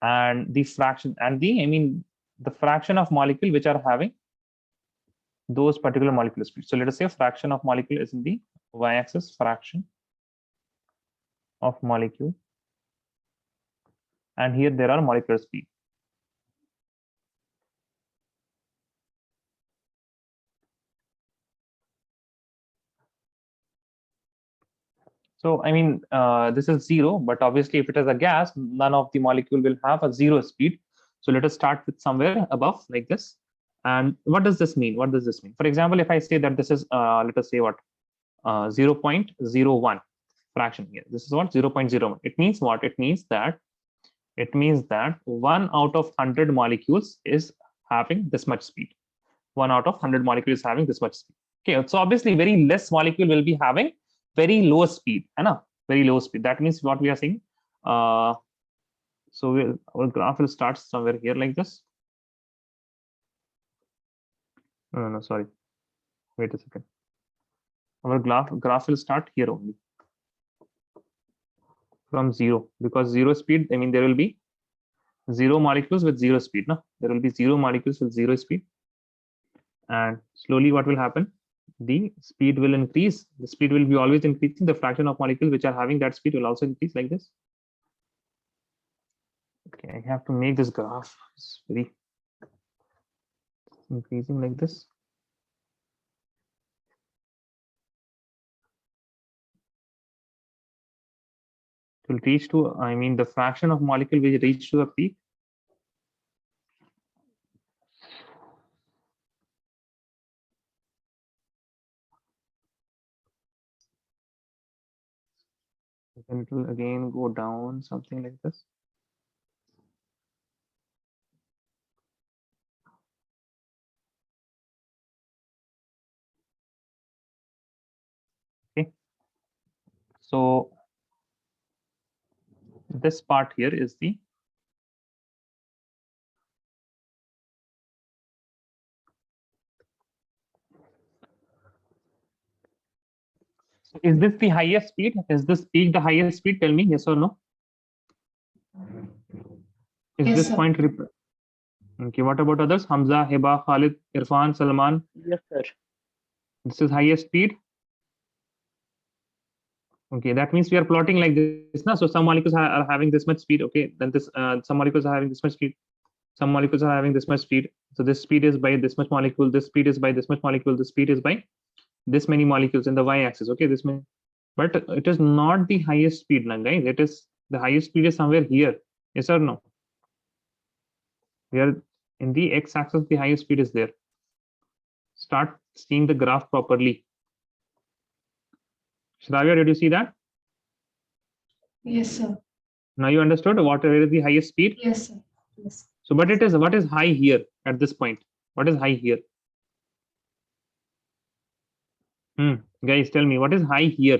and the fraction and the fraction of molecule which are having those particular molecular speeds. So let us say fraction of molecule is in the y-axis, fraction of molecule, and here there are molecular speed. So this is 0, but obviously if it is a gas, none of the molecule will have a 0 speed. So let us start with somewhere above like this. And what does this mean? What does this mean? For example, if I say that this is, let us say what, 0.01 fraction here. This is what, 0.01. It means what? It means that 1 out of 100 molecules is having this much speed. 1 out of 100 molecules is having this much speed. Okay, so obviously very less molecule will be having very low speed, very low speed. That means what we are saying. So our graph will start somewhere here like this. No, sorry. Wait a second. Our graph will start here only from 0, because 0 speed. I mean, there will be 0 molecules with 0 speed. No, there will be 0 molecules with 0 speed, and slowly what will happen? The speed will increase. The speed will be always increasing. The fraction of molecules which are having that speed will also increase like this. Okay, I have to make this graph. It's very increasing like this. It will reach to, the fraction of molecule will reach to a peak. Then it will again go down, something like this. Okay. So this part here is the is this the highest speed? Is this peak the highest speed? Tell me yes or no. Is Yes, this sir. point okay? What about others? Hamza, Hiba, Khalid, Irfan, Salman. Yes, sir. This is highest speed. Okay, that means we are plotting like this now. So some molecules are having this much speed. Okay, then this some molecules are having this much speed. Some molecules are having this much speed. So this speed is by this much molecule. This speed is by this much molecule. This speed is by this many molecules in the y-axis. Okay, this many, but it is not the highest speed now, guys. It is the highest speed is somewhere here. Yes or no? We are in the x-axis. The highest speed is there. Start seeing the graph properly. Shravya, did you see that? Yes, sir. Now you understood where is the highest speed? Yes, sir. Yes. So, but it is what is high here at this point? What is high here? Guys, tell me what is high here?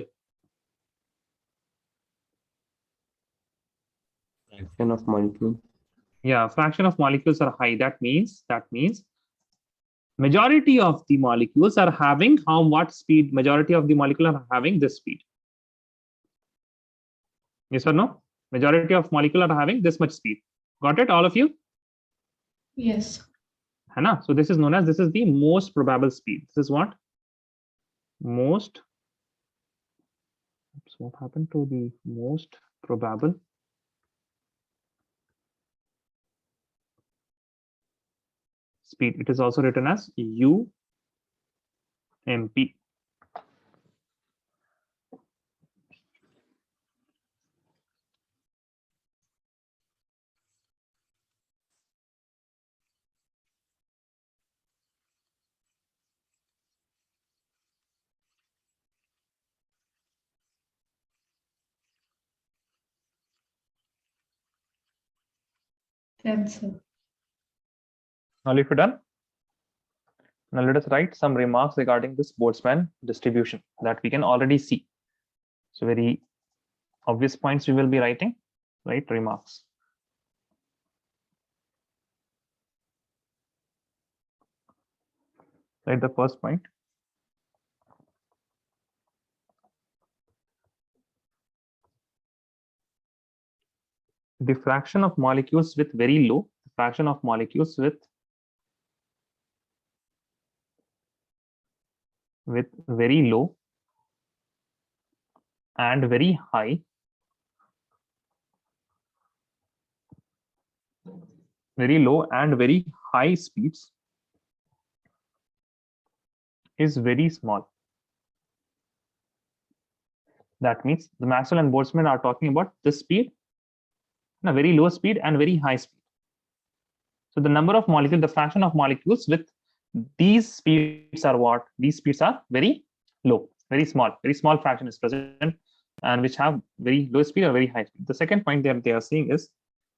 Fraction of molecule. Yeah, fraction of molecules are high. That means majority of the molecules are having what speed? Majority of the molecules are having this speed. Yes or no? Majority of molecules are having this much speed. Got it, all of you? Yes. Hana? So this is known as, this is the most probable speed. This is what? Most. Oops, what happened to the most probable? Speed. It is also written as UMP. 10, sir. Now, if you're done, now let us write some remarks regarding this Boltzmann distribution that we can already see. So very obvious points we will be writing, right? Remarks. Write the first point. The fraction of molecules with very low, the fraction of molecules with very low and very high, very low and very high speeds is very small. That means the Maxwell and Boltzmann are talking about the speed, a very low speed and very high speed. So the number of molecules, the fraction of molecules with these speeds are what? These speeds are very low, very small fraction is present, and which have very low speed or very high speed. The second point that they are saying is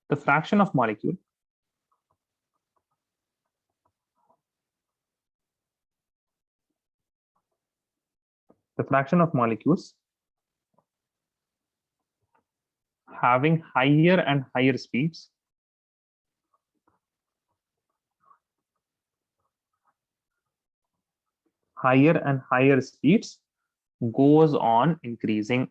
the fraction of molecule molecules having higher and higher speeds goes on increasing.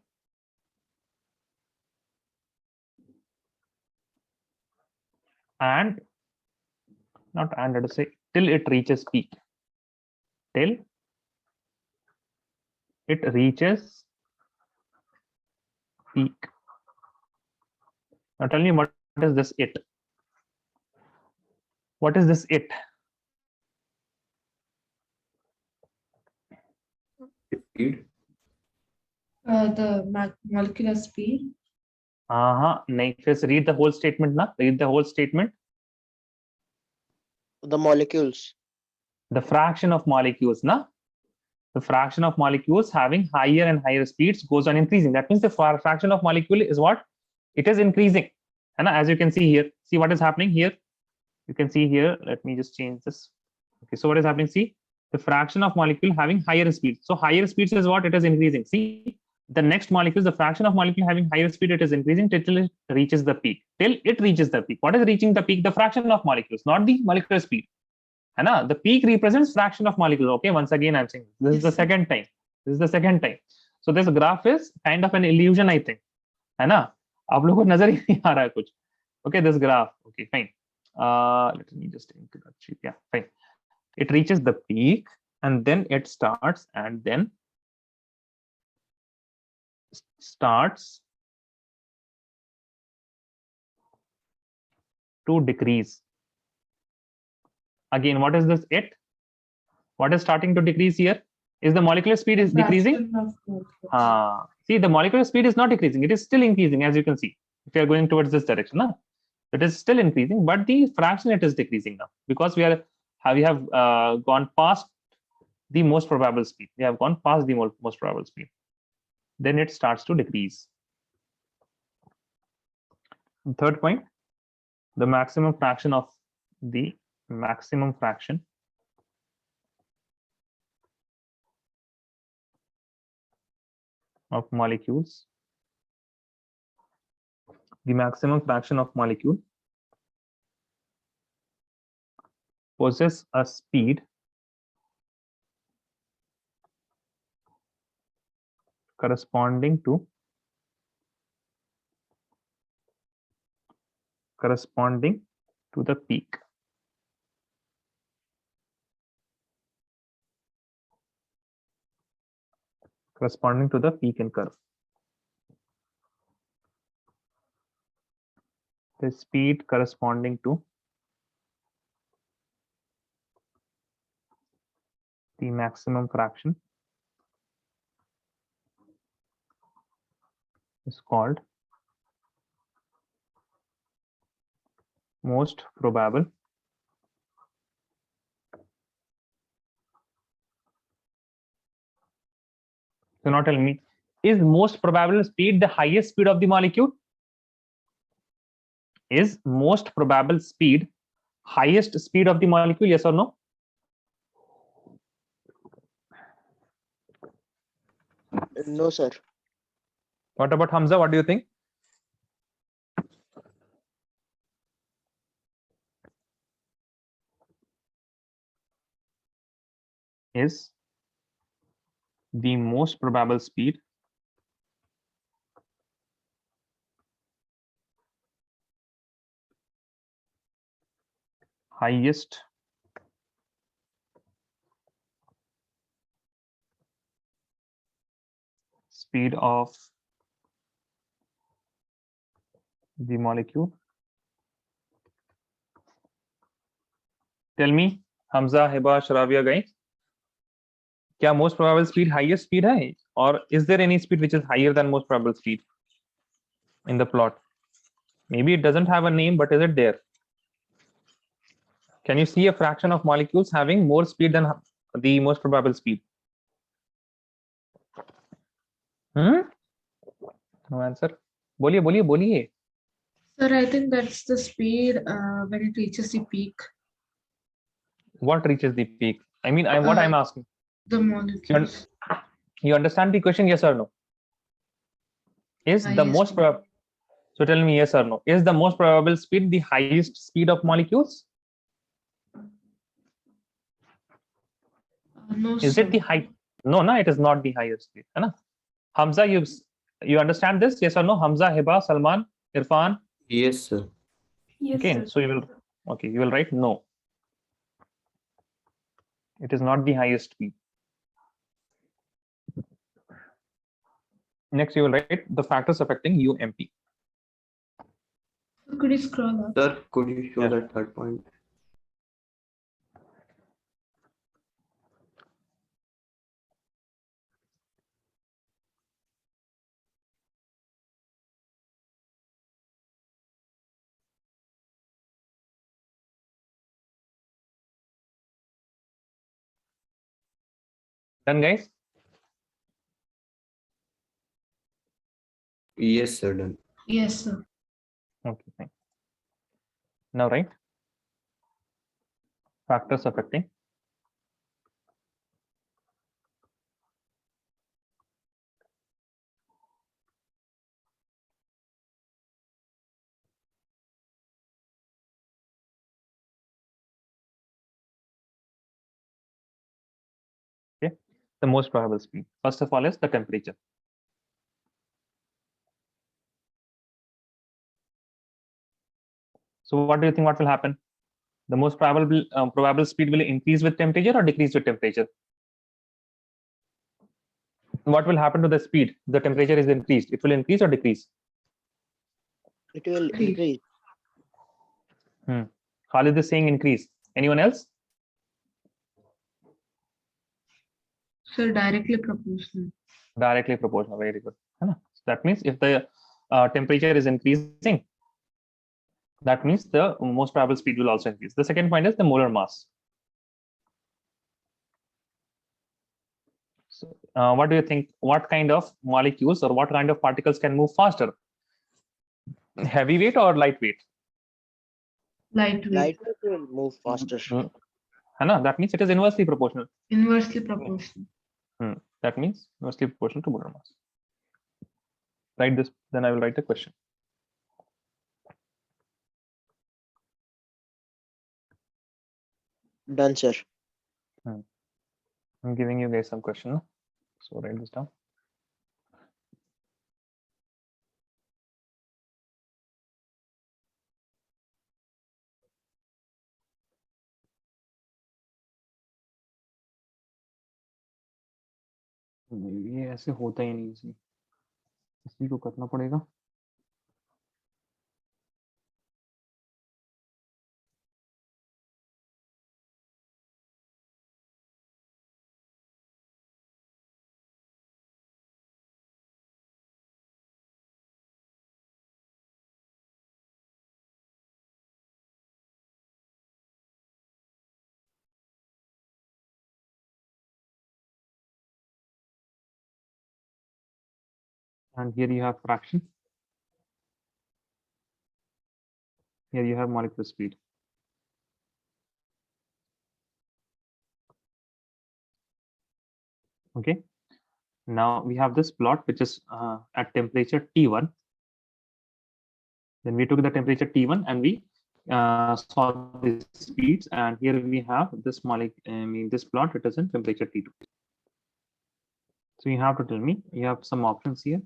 And not and, let us say, till it reaches peak. Till it reaches peak. Now tell me, what is this it? What is this it? Speed. The molecular speed. Just read the whole statement now. Read the whole statement. The molecules. The fraction of molecules, na? The fraction of molecules having higher and higher speeds goes on increasing. That means the fraction of molecule is what? It is increasing. And as you can see here, see what is happening here. You can see here, let me just change this. Okay, so what is happening? See, the fraction of molecule having higher speed. So higher speeds is what? It is increasing. See, the next molecule, the fraction of molecule having higher speed, it is increasing till it reaches the peak. Till it reaches the peak. What is reaching the peak? The fraction of molecules, not the molecular speed. And the peak represents fraction of molecules. Okay, once again, I'm saying this is the second time. This is the second time. So this graph is kind of an illusion, I think. है ना? आप लोगों को नजर ही नहीं आ रहा है कुछ. Okay, this graph. Okay, fine. Let me just introduce. Yeah, fine. It reaches the peak and then it starts to decrease. Again, what is this it? What is starting to decrease here? Is the molecular speed is decreasing? Fraction of molecules. See, the molecular speed is not decreasing. It is still increasing, as you can see. If you are going towards this direction, it is still increasing, but the fraction it is decreasing now because we have gone past the most probable speed. We have gone past the most probable speed. Then it starts to decrease. And third point, the maximum fraction of molecules. The maximum fraction of molecule possess a speed corresponding to the peak. Corresponding to the peak and curve. The speed corresponding to the maximum fraction is called most probable So now tell me, is most probable speed the highest speed of the molecule? Is most probable speed highest speed of the molecule? Yes or no? No, sir. What about Hamza? What do you think? Is the most probable speed highest speed of the molecule? Tell me, Hamza, Hiba, Sharavia, guys. क्या most probable speed highest speed है? Or is there any speed which is higher than most probable speed in the plot? Maybe it doesn't have a name, but is it there? Can you see a fraction of molecules having more speed than the most probable speed? No answer. बोलिए बोलिए बोलिए. Sir, I think that's the speed when it reaches the peak. What reaches the peak? I mean, what I'm asking. The molecules. You understand the question? Yes or no? Is the Highest most speed. probable? So tell me yes or no. Is the most probable speed the highest speed of molecules? No, Is sir. it the high? No, no, it is not the highest speed. है ना? Hamza, you understand this? Yes or no? Hamza, Hiba, Salman, Irfan. Yes, sir. Yes, Okay, sir. so you will write no. It is not the highest speed. Next, you will write the factors affecting UMP. Could you scroll up? Sir, could you show Yeah. that third point? Done, guys? Yes, sir, done. Yes, sir. Okay, fine. Now write factors affecting the most probable speed. First of all is the temperature. So what do you think what will happen? The most probable speed will increase with temperature or decrease with temperature? What will happen to the speed? The temperature is increased. It will increase or decrease? It will Increase. increase. Khalid is saying increase. Anyone else? Sir, directly proportional. Directly proportional. Very good. है ना? So that means if the temperature is increasing, that means the most probable speed will also increase. The second point is the molar mass. So, what do you think? What kind of molecules or what kind of particles can move faster? Heavyweight or lightweight? Lightweight. Lightweight will move faster. है ना? That means it is inversely proportional. Inversely proportional. That means inversely proportional to molar mass. Write this, then I will write the question. Done, sir. I'm giving you guys some question. So write this down. ये ऐसे होता ही नहीं इसी इसी को करना पड़ेगा. And here you have fraction. Here you have molecular speed. Okay. Now we have this plot which is at temperature T1. Then we took the temperature T1 and we saw the speeds, and here we have this this plot, it is in temperature T2. So you have to tell me, you have some options here.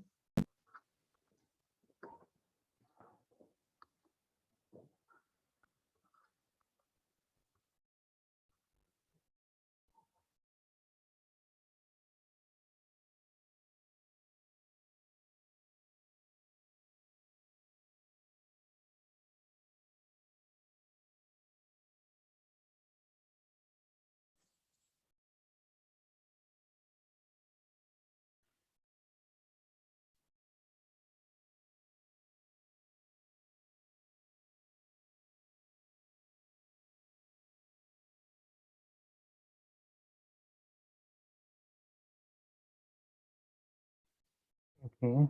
Okay.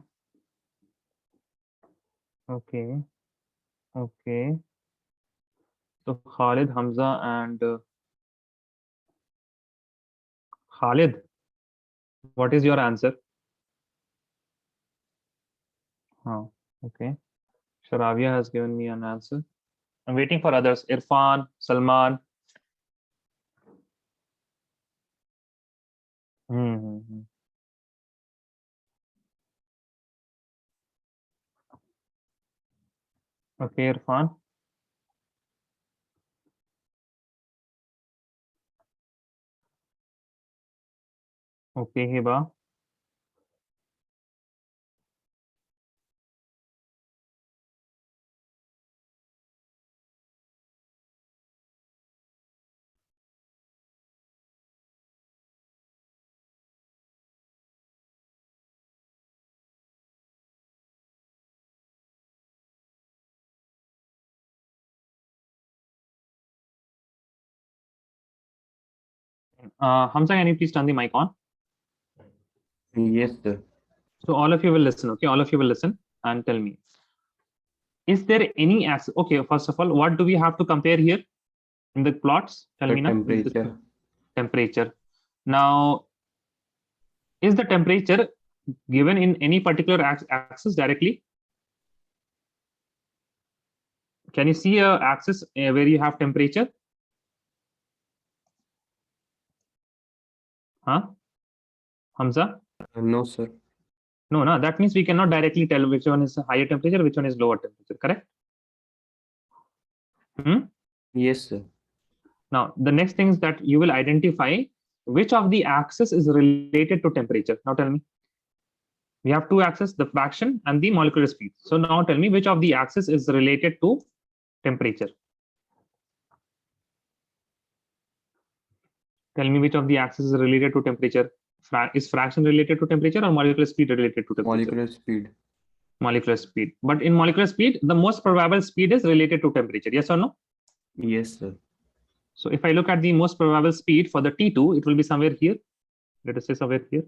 Okay. Okay. So Khalid, Hamza, and Khalid, what is your answer? Oh, okay. Sharavia has given me an answer. I'm waiting for others. Irfan, Salman. Hmm. Okay, Irfan. Okay, Hiba. Hamza, can you please turn the mic on? Yes, sir. So all of you will listen. Okay, all of you will listen and tell me. Is there any axis? Okay, first of all, what do we have to compare here in the plots? Tell The me now. temperature. Temperature. Now, is the temperature given in any particular axis directly? Can you see a axis where you have temperature? Huh? Hamza? No, sir. No, no. That means we cannot directly tell which one is higher temperature, which one is lower temperature. Correct? Yes, sir. Now, the next thing is that you will identify which of the axis is related to temperature. Now, tell me. We have two axes, the fraction and the molecular speed. So now tell me which of the axis is related to temperature. Tell me which of the axis is related to temperature. Is fraction related to temperature or molecular speed related to temperature? Molecular speed. Molecular speed. But in molecular speed, the most probable speed is related to temperature. Yes or no? Yes, sir. So if I look at the most probable speed for the T2, it will be somewhere here. Let us say somewhere here.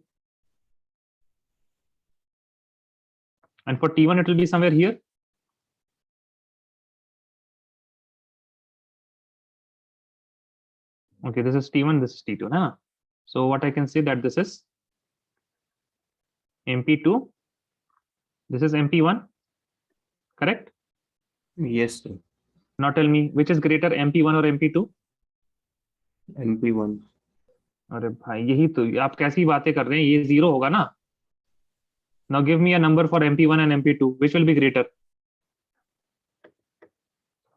And for T1, it will be somewhere here. Okay, this is T1, this is T2. Huh? So what I can say that this is MP2, this is MP1, correct? Yes, sir. Now tell me, which is greater, MP1 or MP2? MP1. अरे भाई यही तो आप कैसी बातें कर रहे हैं, ये जीरो होगा ना. Now give me a number for MP1 and MP2, which will be greater?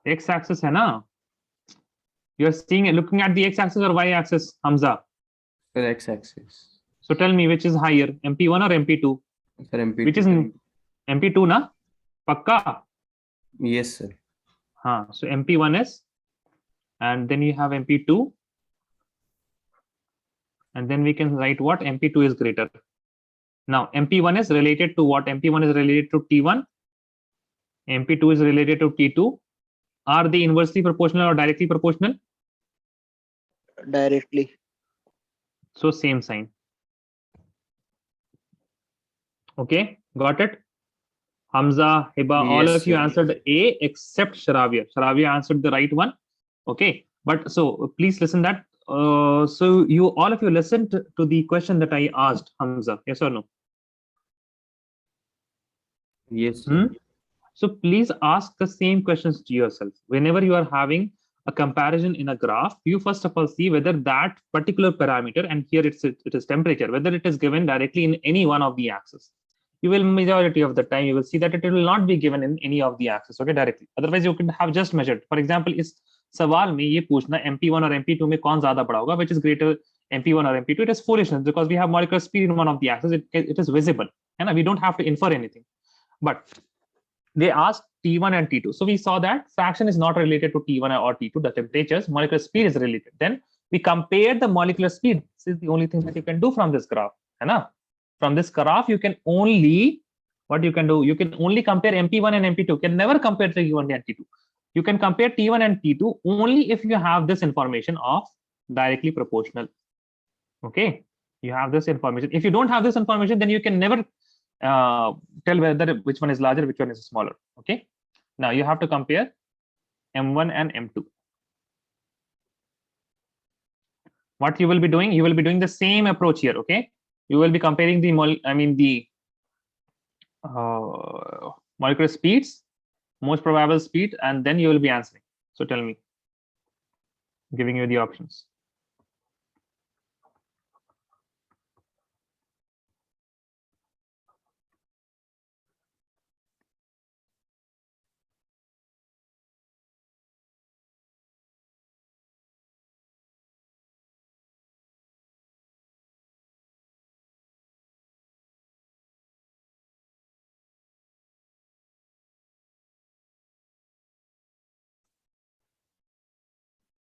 X axis है ना? You are seeing, looking at the X axis or Y axis, Hamza? Sir, X-axis. So tell me which is higher, MP1 or MP2? Sir, MP2. Which is MP2 na? Pakka? Yes, sir. Haan, so MP1 is, and then you have MP2, and then we can write what? MP2 is greater. Now MP1 is related to what? MP1 is related to T1, MP2 is related to T2. Are they inversely proportional or directly proportional? Directly. So same sign. Okay, got it? Hamza, Hiba, all Yes, of you sir. answered A except Sharavya. Sharavya answered the right one. Okay, but so please listen that. So you all of you listened to the question that I asked, Hamza. Yes or no? Yes, sir. So please ask the same questions to yourself. Whenever you are having a comparison in a graph, you first of all see whether that particular parameter, and here it is temperature, whether it is given directly in any one of the axes. You will majority of the time you will see that it will not be given in any of the axes, okay, directly. Otherwise you could have just measured. For example, इस सवाल में ये पूछना MP1 और MP2 में कौन ज्यादा बड़ा होगा, which is greater, MP1 or MP2, it is foolishness because we have molecular speed in one of the axes. It is visible, and we don't have to infer anything. But they asked T1 and T2. So we saw that fraction is not related to T1 or T2, the temperatures, molecular speed is related. Then we compared the molecular speed. This is the only thing that you can do from this graph. From this graph, you can only, what you can do, you can only compare MP1 and MP2. You can never compare T1 and T2. You can compare T1 and T2 only if you have this information of directly proportional. Okay, you have this information. If you don't have this information, then you can never tell whether which one is larger, which one is smaller. Okay, now you have to compare M1 and M2. What you will be doing, you will be doing the same approach here. Okay, you will be comparing the molecular speeds, most probable speed, and then you will be answering. So tell me, giving you the options.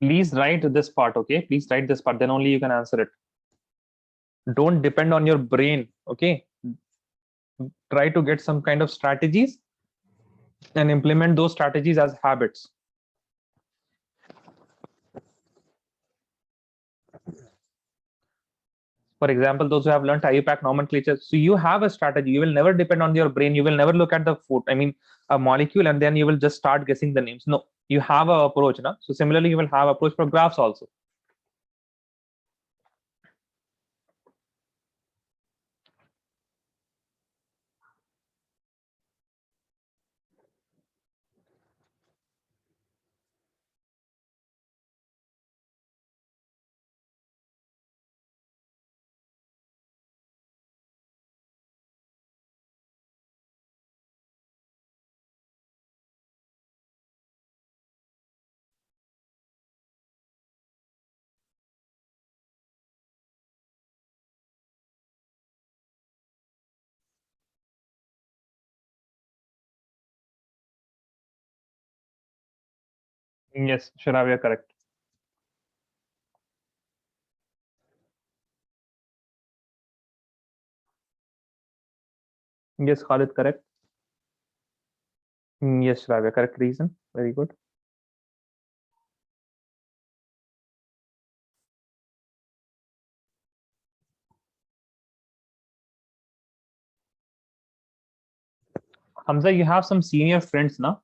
Please write this part, okay? Please write this part, then only you can answer it. Don't depend on your brain, okay? Try to get some kind of strategies and implement those strategies as habits. For example, those who have learned IUPAC nomenclature, so you have a strategy. You will never depend on your brain. You will never look at the food, a molecule, and then you will just start guessing the names. No, you have an approach. So similarly, you will have approach for graphs also. Yes, Sharavya, correct. Yes, Khalid, correct. Yes, Sharavya, correct reason. Very good. Hamza, you have some senior friends now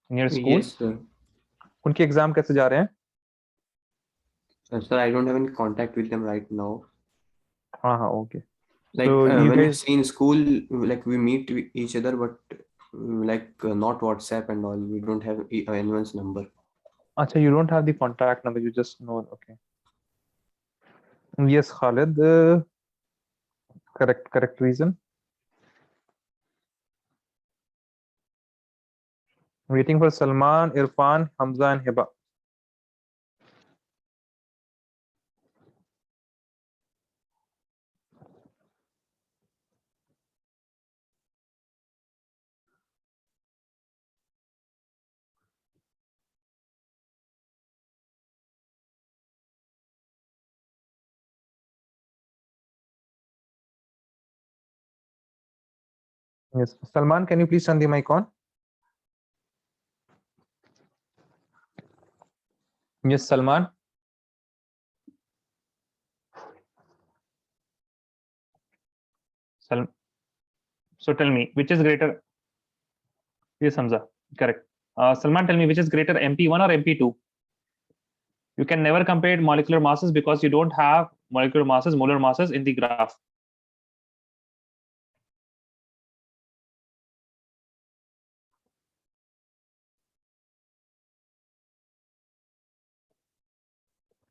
in your school. Yes, sir. उनके exam कैसे जा रहे हैं? Sir, I don't have any contact with them right now. हाँ, okay. Like So you when you guys, see in school, like we meet each other, but not WhatsApp and all. We don't have anyone's number. Acha, you don't have the contact number. You just know. Okay. Yes, Khalid. Correct reason. Waiting for Salman, Irfan, Hamza, and Hiba. Yes, Salman, can you please turn the mic on? Yes, Salman. So tell me, which is greater? Yes, Hamza, correct. Salman, tell me, which is greater, MP1 or MP2? You can never compare molecular masses because you don't have molecular masses, molar masses in the graph.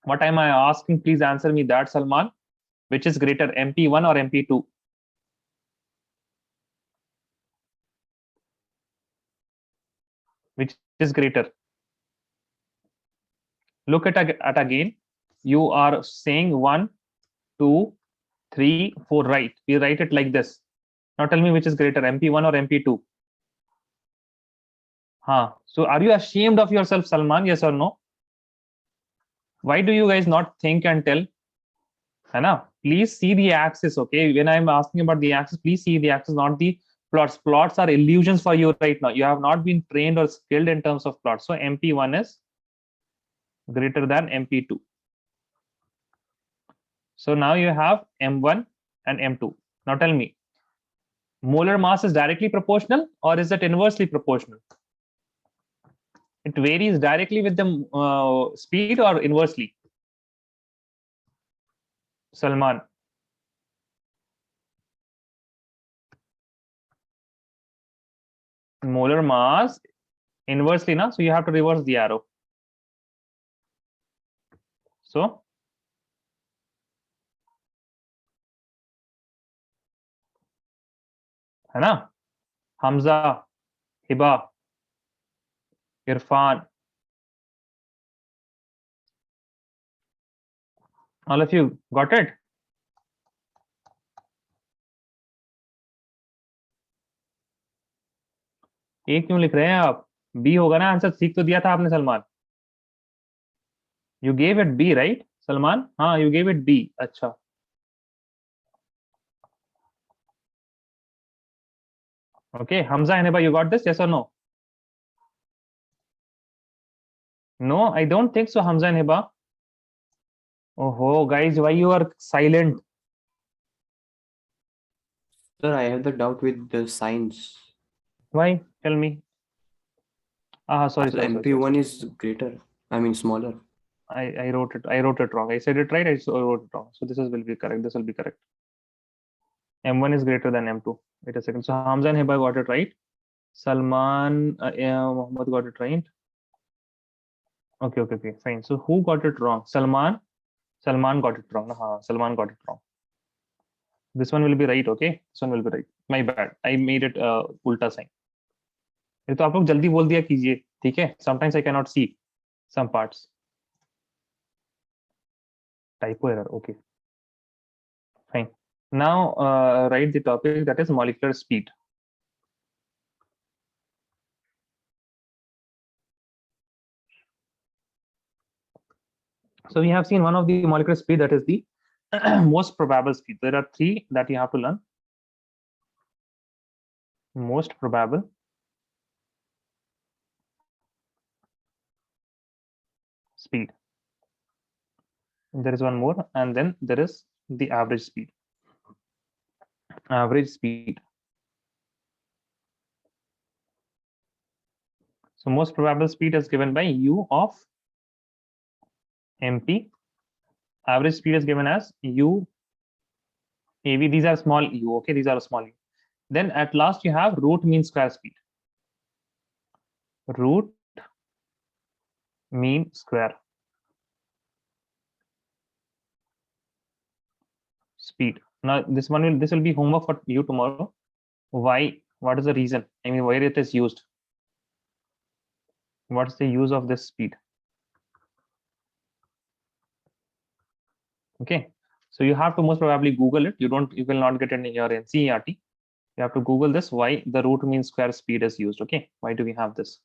What am I asking? Please answer me that, Salman. Which is greater, MP1 or MP2? Which is greater? Look at again. You are saying 1, 2, 3, 4, right? We write it like this. Now tell me which is greater, MP1 or MP2? So are you ashamed of yourself, Salman? Yes or no? Why do you guys not think and tell? Please see the axis, okay? When I'm asking about the axis, please see the axis, not the plots. Plots are illusions for you right now. You have not been trained or skilled in terms of plots. So MP1 is greater than MP2. So now you have M1 and M2. Now tell me, molar mass is directly proportional or is it inversely proportional? It varies directly with the speed or inversely? Salman. Molar mass inversely, na? So you have to reverse the arrow. So है ना? Hamza, Hiba, Irfan, all of you got it? ए क्यों लिख रहे हैं आप? B होगा ना answer, सीख तो दिया था आपने Salman. You gave it B, right, Salman? हाँ, you gave it B. अच्छा. Okay, Hamza and Hiba, you got this? Yes or no? No, I don't think so, Hamza and Hiba. Oh, guys, why you are silent? Sir, I have the doubt with the signs. Why? Tell me. Sorry. MP1 is greater. I mean smaller. I wrote it wrong. I said it right. I wrote it wrong. So this will be correct. This will be correct. M1 is greater than M2. Wait a second. So Hamza and Hiba got it right. Salman, Mohammed got it right. Okay, fine. So who got it wrong? Salman got it wrong. Salman got it wrong. This one will be right, okay? This one will be right. My bad. I made it ulta sign. ये तो आप लोग जल्दी बोल दिया कीजिए, ठीक है? Sometimes I cannot see some parts. Typo error, okay. Fine. Now write the topic, that is molecular speed. So we have seen one of the molecular speed, that is the most probable speed. There are three that you have to learn. Most probable, speed. There is one more, and then there is the average speed. Average speed. So most probable speed is given by U of MP. Average speed is given as U AV. These are small u, okay? These are small u. Then at last you have root mean square speed. Root mean square speed. Now this will be homework for you tomorrow. Why? What is the reason? I mean, where it is used? What's the use of this speed? Okay, so you have to most probably Google it. You will not get it in your NCERT. You have to Google this, why the root mean square speed is used. Okay, why do we have this?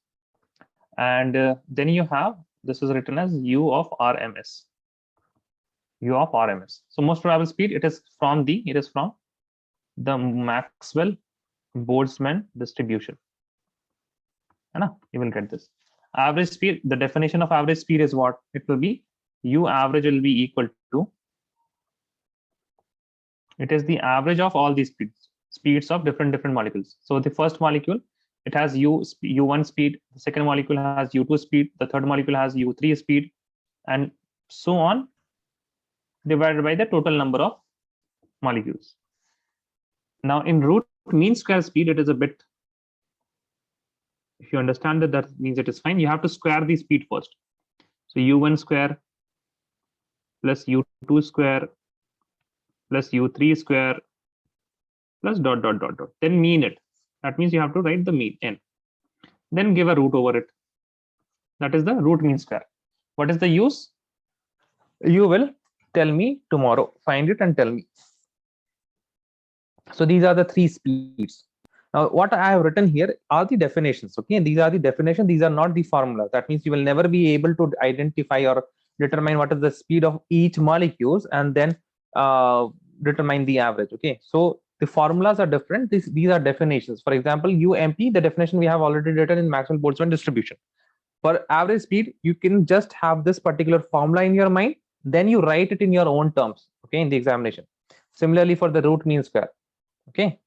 And then you have, this is written as U of RMS. U of RMS. So most probable speed, it is from the Maxwell Boltzmann distribution. You will get this. Average speed, the definition of average speed is what? It will be U average will be equal to, it is the average of all these speeds. speeds of different molecules. So the first molecule, it has u1 speed, the second molecule has u2 speed, the third molecule has u3 speed, and so on, divided by the total number of molecules. Now in root mean square speed, it is a bit, if you understand that, that means it is fine. You have to square the speed first. So u1 square plus u2 square plus u3 square plus dot dot dot dot, then mean it. That means you have to write the mean n, then give a root over it. That is the root mean square. What is the use? You will tell me tomorrow. Find it and tell me. So these are the three speeds. Now what I have written here are the definitions. Okay, these are the definitions. These are not the formulas. That means you will never be able to identify or determine what is the speed of each molecules and then determine the average. Okay, so the formulas are different. These are definitions. For example, UMP, the definition we have already written in Maxwell-Boltzmann distribution. For average speed, you can just have this particular formula in your mind, then you write it in your own terms, okay, in the examination. Similarly for the root mean square. Okay,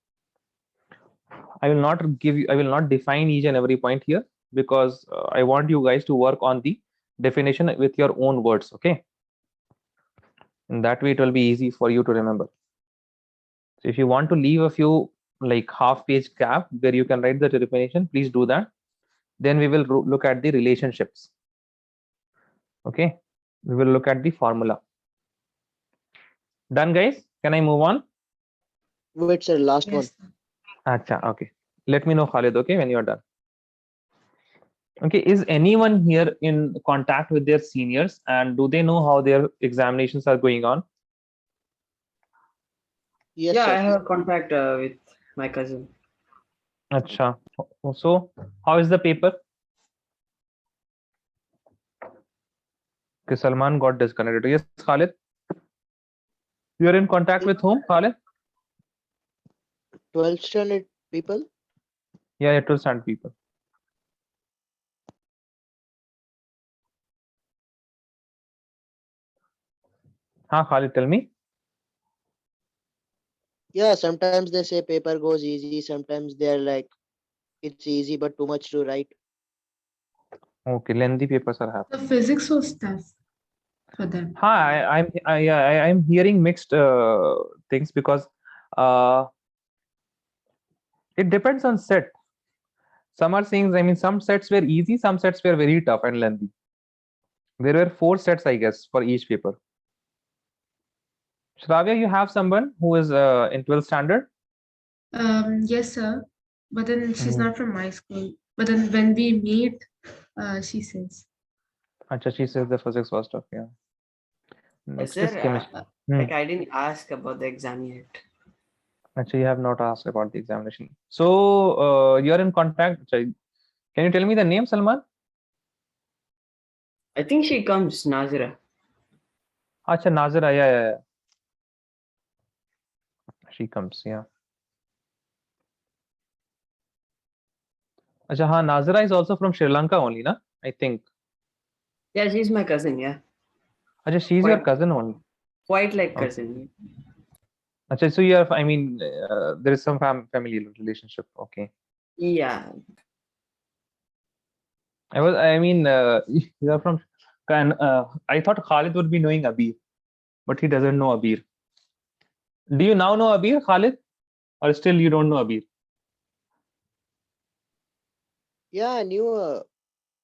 I will not define each and every point here because I want you guys to work on the definition with your own words. Okay, and that way it will be easy for you to remember. So if you want to leave a few like half-page gap where you can write the definition, please do that. Then we will look at the relationships. Okay, we will look at the formula. Done, guys? Can I move on? Wait, sir, last one. Yes. Acha, okay. Let me know, Khalid, okay, when you are done. Okay, is anyone here in contact with their seniors and do they know how their examinations are going on? Yes, Yeah, sir. I have contact with my cousin. Acha. So, how is the paper? Okay, Salman got disconnected. Yes, Khalid? You are in contact with whom, Khalid? 12th standard people. Yeah, it will stand people. Khalid, tell me. Yeah, sometimes they say paper goes easy. Sometimes they're like, it's easy, but too much to write. Okay, lengthy papers are happening. The physics was tough for them. I'm hearing mixed things because it depends on set. Some are saying, I mean, some sets were easy, some sets were very tough and lengthy. There were 4 sets, I guess, for each paper. Shravya, you have someone who is in 12th standard? Yes, sir. But then she's not from my school. But then when we meet, she says. Acha, she says the physics was tough, yeah. Next is Sir, chemistry. like I didn't ask about the exam yet. Actually, you have not asked about the examination. So you are in contact. Can you tell me the name, Salman? I think she comes, Nazira. Acha, Nazira, yeah. She comes, yeah. Acha, Nazira is also from Sri Lanka only, na? I think. Yeah, she's my cousin, yeah. Acha, she's your Quite- cousin only. Quite like Okay. cousin. Acha, so you have, I mean, there is some family relationship. Okay. Yeah. I mean, you are from, and I thought Khalid would be knowing Abir, but he doesn't know Abir. Do you now know Abir, Khalid? Or still you don't know Abir? Yeah, I knew a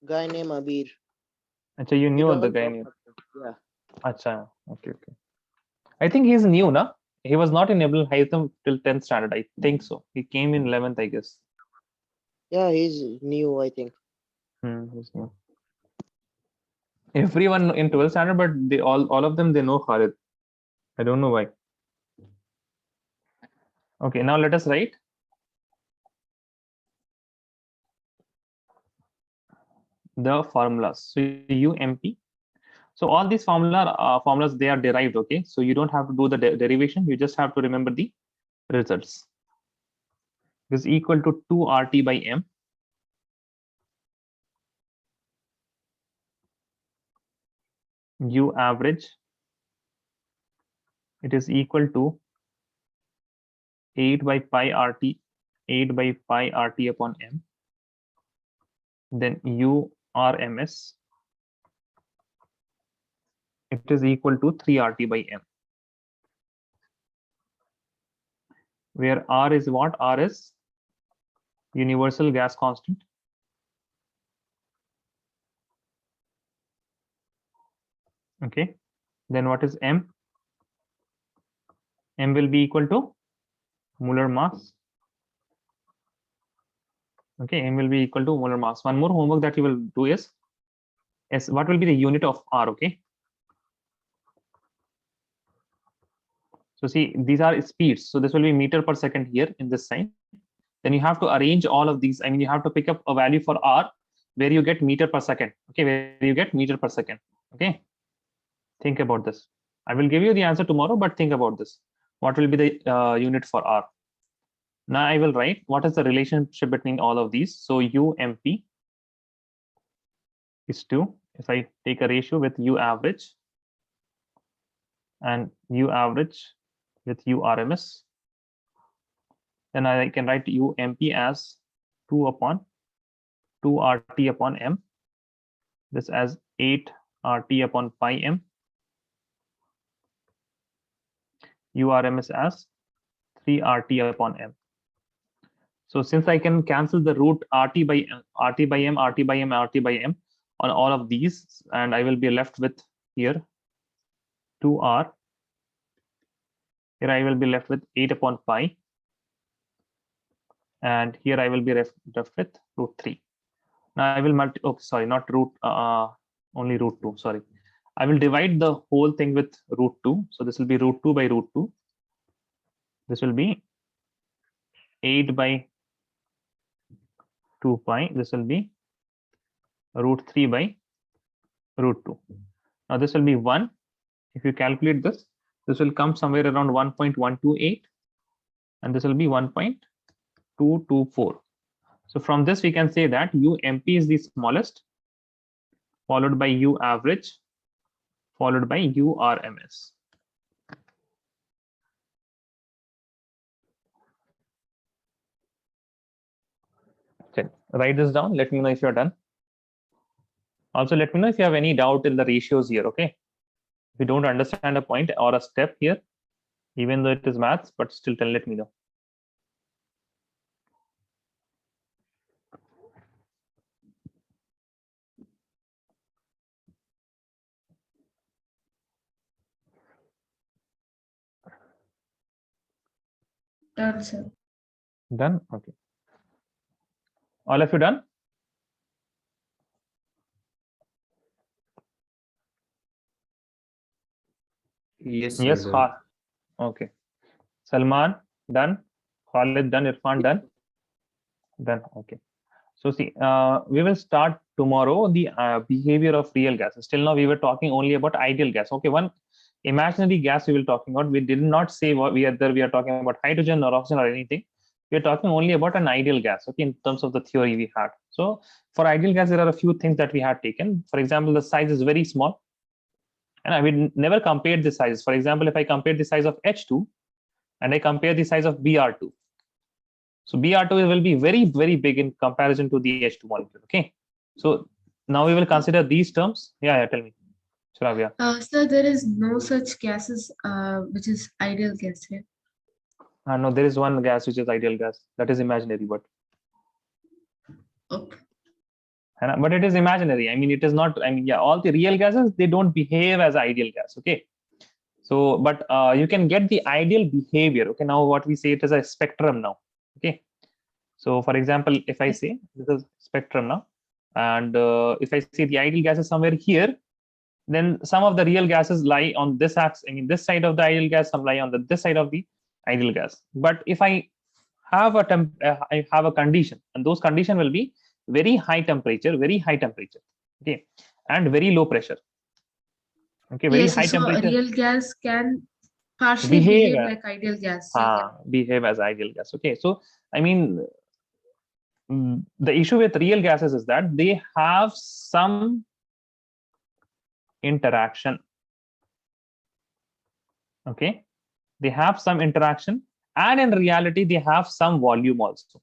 guy named Abir. Acha, you He knew the doesn't guy talk name. much. Yeah. Acha, okay. I think he's new, na? He was not in Abdul Haytham till 10th standard. I think so. He came in 11th, I guess. Yeah, he's new, I think. He's new. Everyone in 12th standard, but they all of them, they know Khalid. I don't know why. Okay, now let us write. The formulas. So UMP. So all these formulas, they are derived. Okay, so you don't have to do the derivation. You just have to remember the results. Is equal to 2 RT by M. U average. It is equal to 8 by pi RT, 8 by pi RT upon M. Then U RMS, it is equal to 3 RT by M. Where R is what? R is universal gas constant. Okay. Then what is M? M will be equal to molar mass. Okay, M will be equal to molar mass. One more homework that you will do is what will be the unit of R? Okay. So see, these are speeds. So this will be meter per second here in this sign. Then you have to arrange all of these. I mean, you have to pick up a value for R where you get meter per second. Okay, where you get meter per second. Okay. Think about this. I will give you the answer tomorrow, but think about this. What will be the unit for R? Now I will write what is the relationship between all of these. So UMP is 2. If I take a ratio with U average and U average with U RMS, then I can write UMP as 2 upon 2 RT upon M. This as 8 RT upon pi M. URMS as 3 RT upon M. So since I can cancel the root RT by M, RT by M, RT by M, RT by M on all of these, and I will be left with here 2R. Here I will be left with 8 upon pi. And here I will be left with root 3. Now I will sorry, not root, only root 2, sorry. I will divide the whole thing with root 2. So this will be root 2 by root 2. This will be 8 by 2 pi. This will be root 3 by root 2. Now this will be 1. If you calculate this, this will come somewhere around 1.128. And this will be 1.224. So from this, we can say that UMP is the smallest, followed by U average, followed by URMS. Okay, write this down. Let me know if you're done. Also, let me know if you have any doubt in the ratios here. Okay. If you don't understand a point or a step here, even though it is maths, but still let me know. Done, sir. Done? Okay. All of you done? Yes, sir, Yes, done. okay. Salman, done. Khalid, done. Irfan, done. Done. Okay. So see, we will start tomorrow the behavior of real gases. Till now, we were talking only about ideal gas. Okay, one imaginary gas we were talking about. We did not say whether we are talking about hydrogen or oxygen or anything. We are talking only about an ideal gas. Okay, in terms of the theory we had. So for ideal gas, there are a few things that we had taken. For example, the size is very small, and I will never compare the sizes. For example, if I compare the size of H2 and I compare the size of Br2. So Br2 will be very, very big in comparison to the H2 molecule. Okay. So now we will consider these terms. Yeah, tell me. Shravya. Sir, there is no such gases which is ideal gas here. No, there is one gas which is ideal gas. That is imaginary, but Okay. but it is imaginary. I mean, it is not. I mean, yeah, all the real gases, they don't behave as ideal gas. Okay. So, but you can get the ideal behavior. Okay. Now, what we say it is a spectrum now. Okay. So, for example, if I say this is spectrum now, and if I say the ideal gas is somewhere here, then some of the real gases lie on this axis. I mean, this side of the ideal gas, some lie on this side of the ideal gas. But if I have I have a condition, and those condition will be very high temperature, okay, and very low pressure. Okay, very Yes, high so a temperature. real gas can partially behave like ideal gas. Behave as ideal gas. Okay, so I mean, the issue with real gases is that they have some interaction. Okay, they have some interaction, and in reality they have some volume also.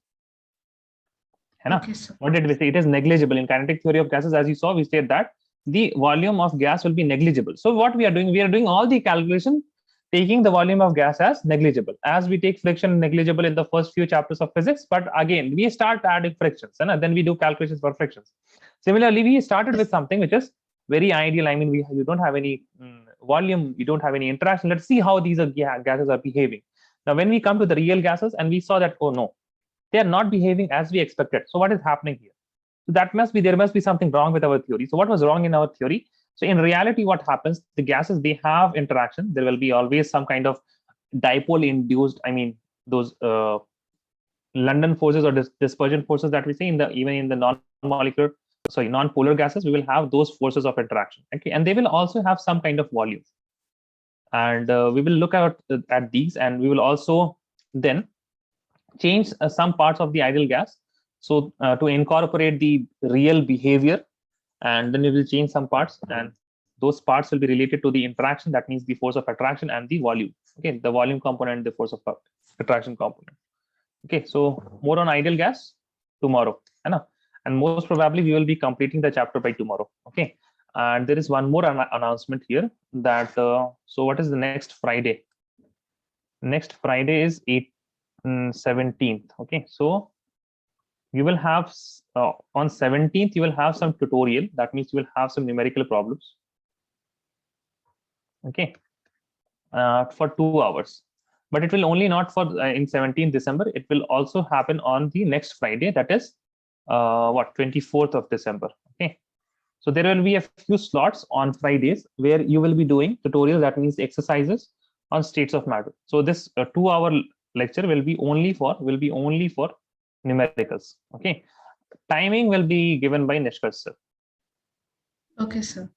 है ना? Okay, sir. What did we say? It is negligible. In kinetic theory of gases, as you saw, we said that the volume of gas will be negligible. So what we are doing all the calculation taking the volume of gas as negligible, as we take friction negligible in the first few chapters of physics. But again, we start adding frictions, and then we do calculations for frictions. Similarly, we started with something which is very ideal. I mean, you don't have any volume, you don't have any interaction. Let's see how these gases are behaving. Now, when we come to the real gases, and we saw that, oh no, they are not behaving as we expected. So what is happening here? So there must be something wrong with our theory. So what was wrong in our theory? So in reality, what happens? The gases, they have interaction. There will be always some kind of dipole induced. I mean, those London forces or dispersion forces that we see even in the non-polar gases, we will have those forces of interaction. Okay, and they will also have some kind of volume. And we will look at these, and we will also then change some parts of the ideal gas. So to incorporate the real behavior, and then we will change some parts, and those parts will be related to the interaction. That means the force of attraction and the volume. Okay, the volume component, the force of attraction component. Okay, so more on ideal gas tomorrow, and most probably we will be completing the chapter by tomorrow. Okay, and there is one more announcement here that so what is the next Friday? Next Friday is 17th. Okay, so you will have on 17th you will have some tutorial. That means you will have some numerical problems. Okay, for 2 hours, but it will only not for in 17th December. It will also happen on the next Friday, that is 24th of December. Okay, so there will be a few slots on Fridays where you will be doing tutorials. That means exercises on states of matter. So this 2-hour lecture will be only for numericals. Okay, timing will be given by Nishkarsh sir. Okay, sir.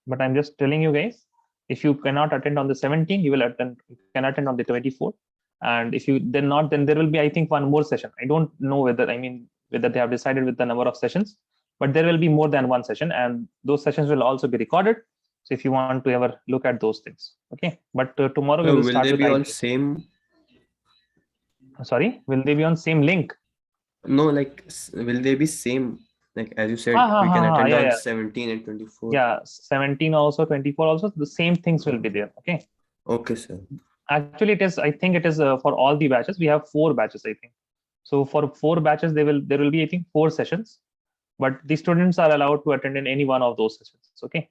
But I'm just telling you guys, if you cannot attend on the 17th, you can attend on the 24th. And if you then there will be, I think, one more session. I don't know whether they have decided with the number of sessions, but there will be more than one session, and those sessions will also be recorded. So if you want to ever look at those things, okay. But tomorrow we will start they with be on ideal. same? Sorry, will they be on same link? No, like will they be same? Like as you said, we can attend on 17 and 24. Yeah, 17 also, 24 also. The same things will be there. Okay. Okay, sir. Actually, I think it is for all the batches. We have 4 batches, I think. So for 4 batches, there will be, I think, 4 sessions, but the students are allowed to attend in any one of those sessions. Okay.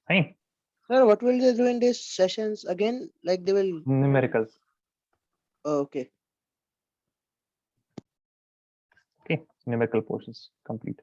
Fine. Sir, what will they do in these sessions again? Like they will. Numericals. Okay. Okay. Numerical portions complete.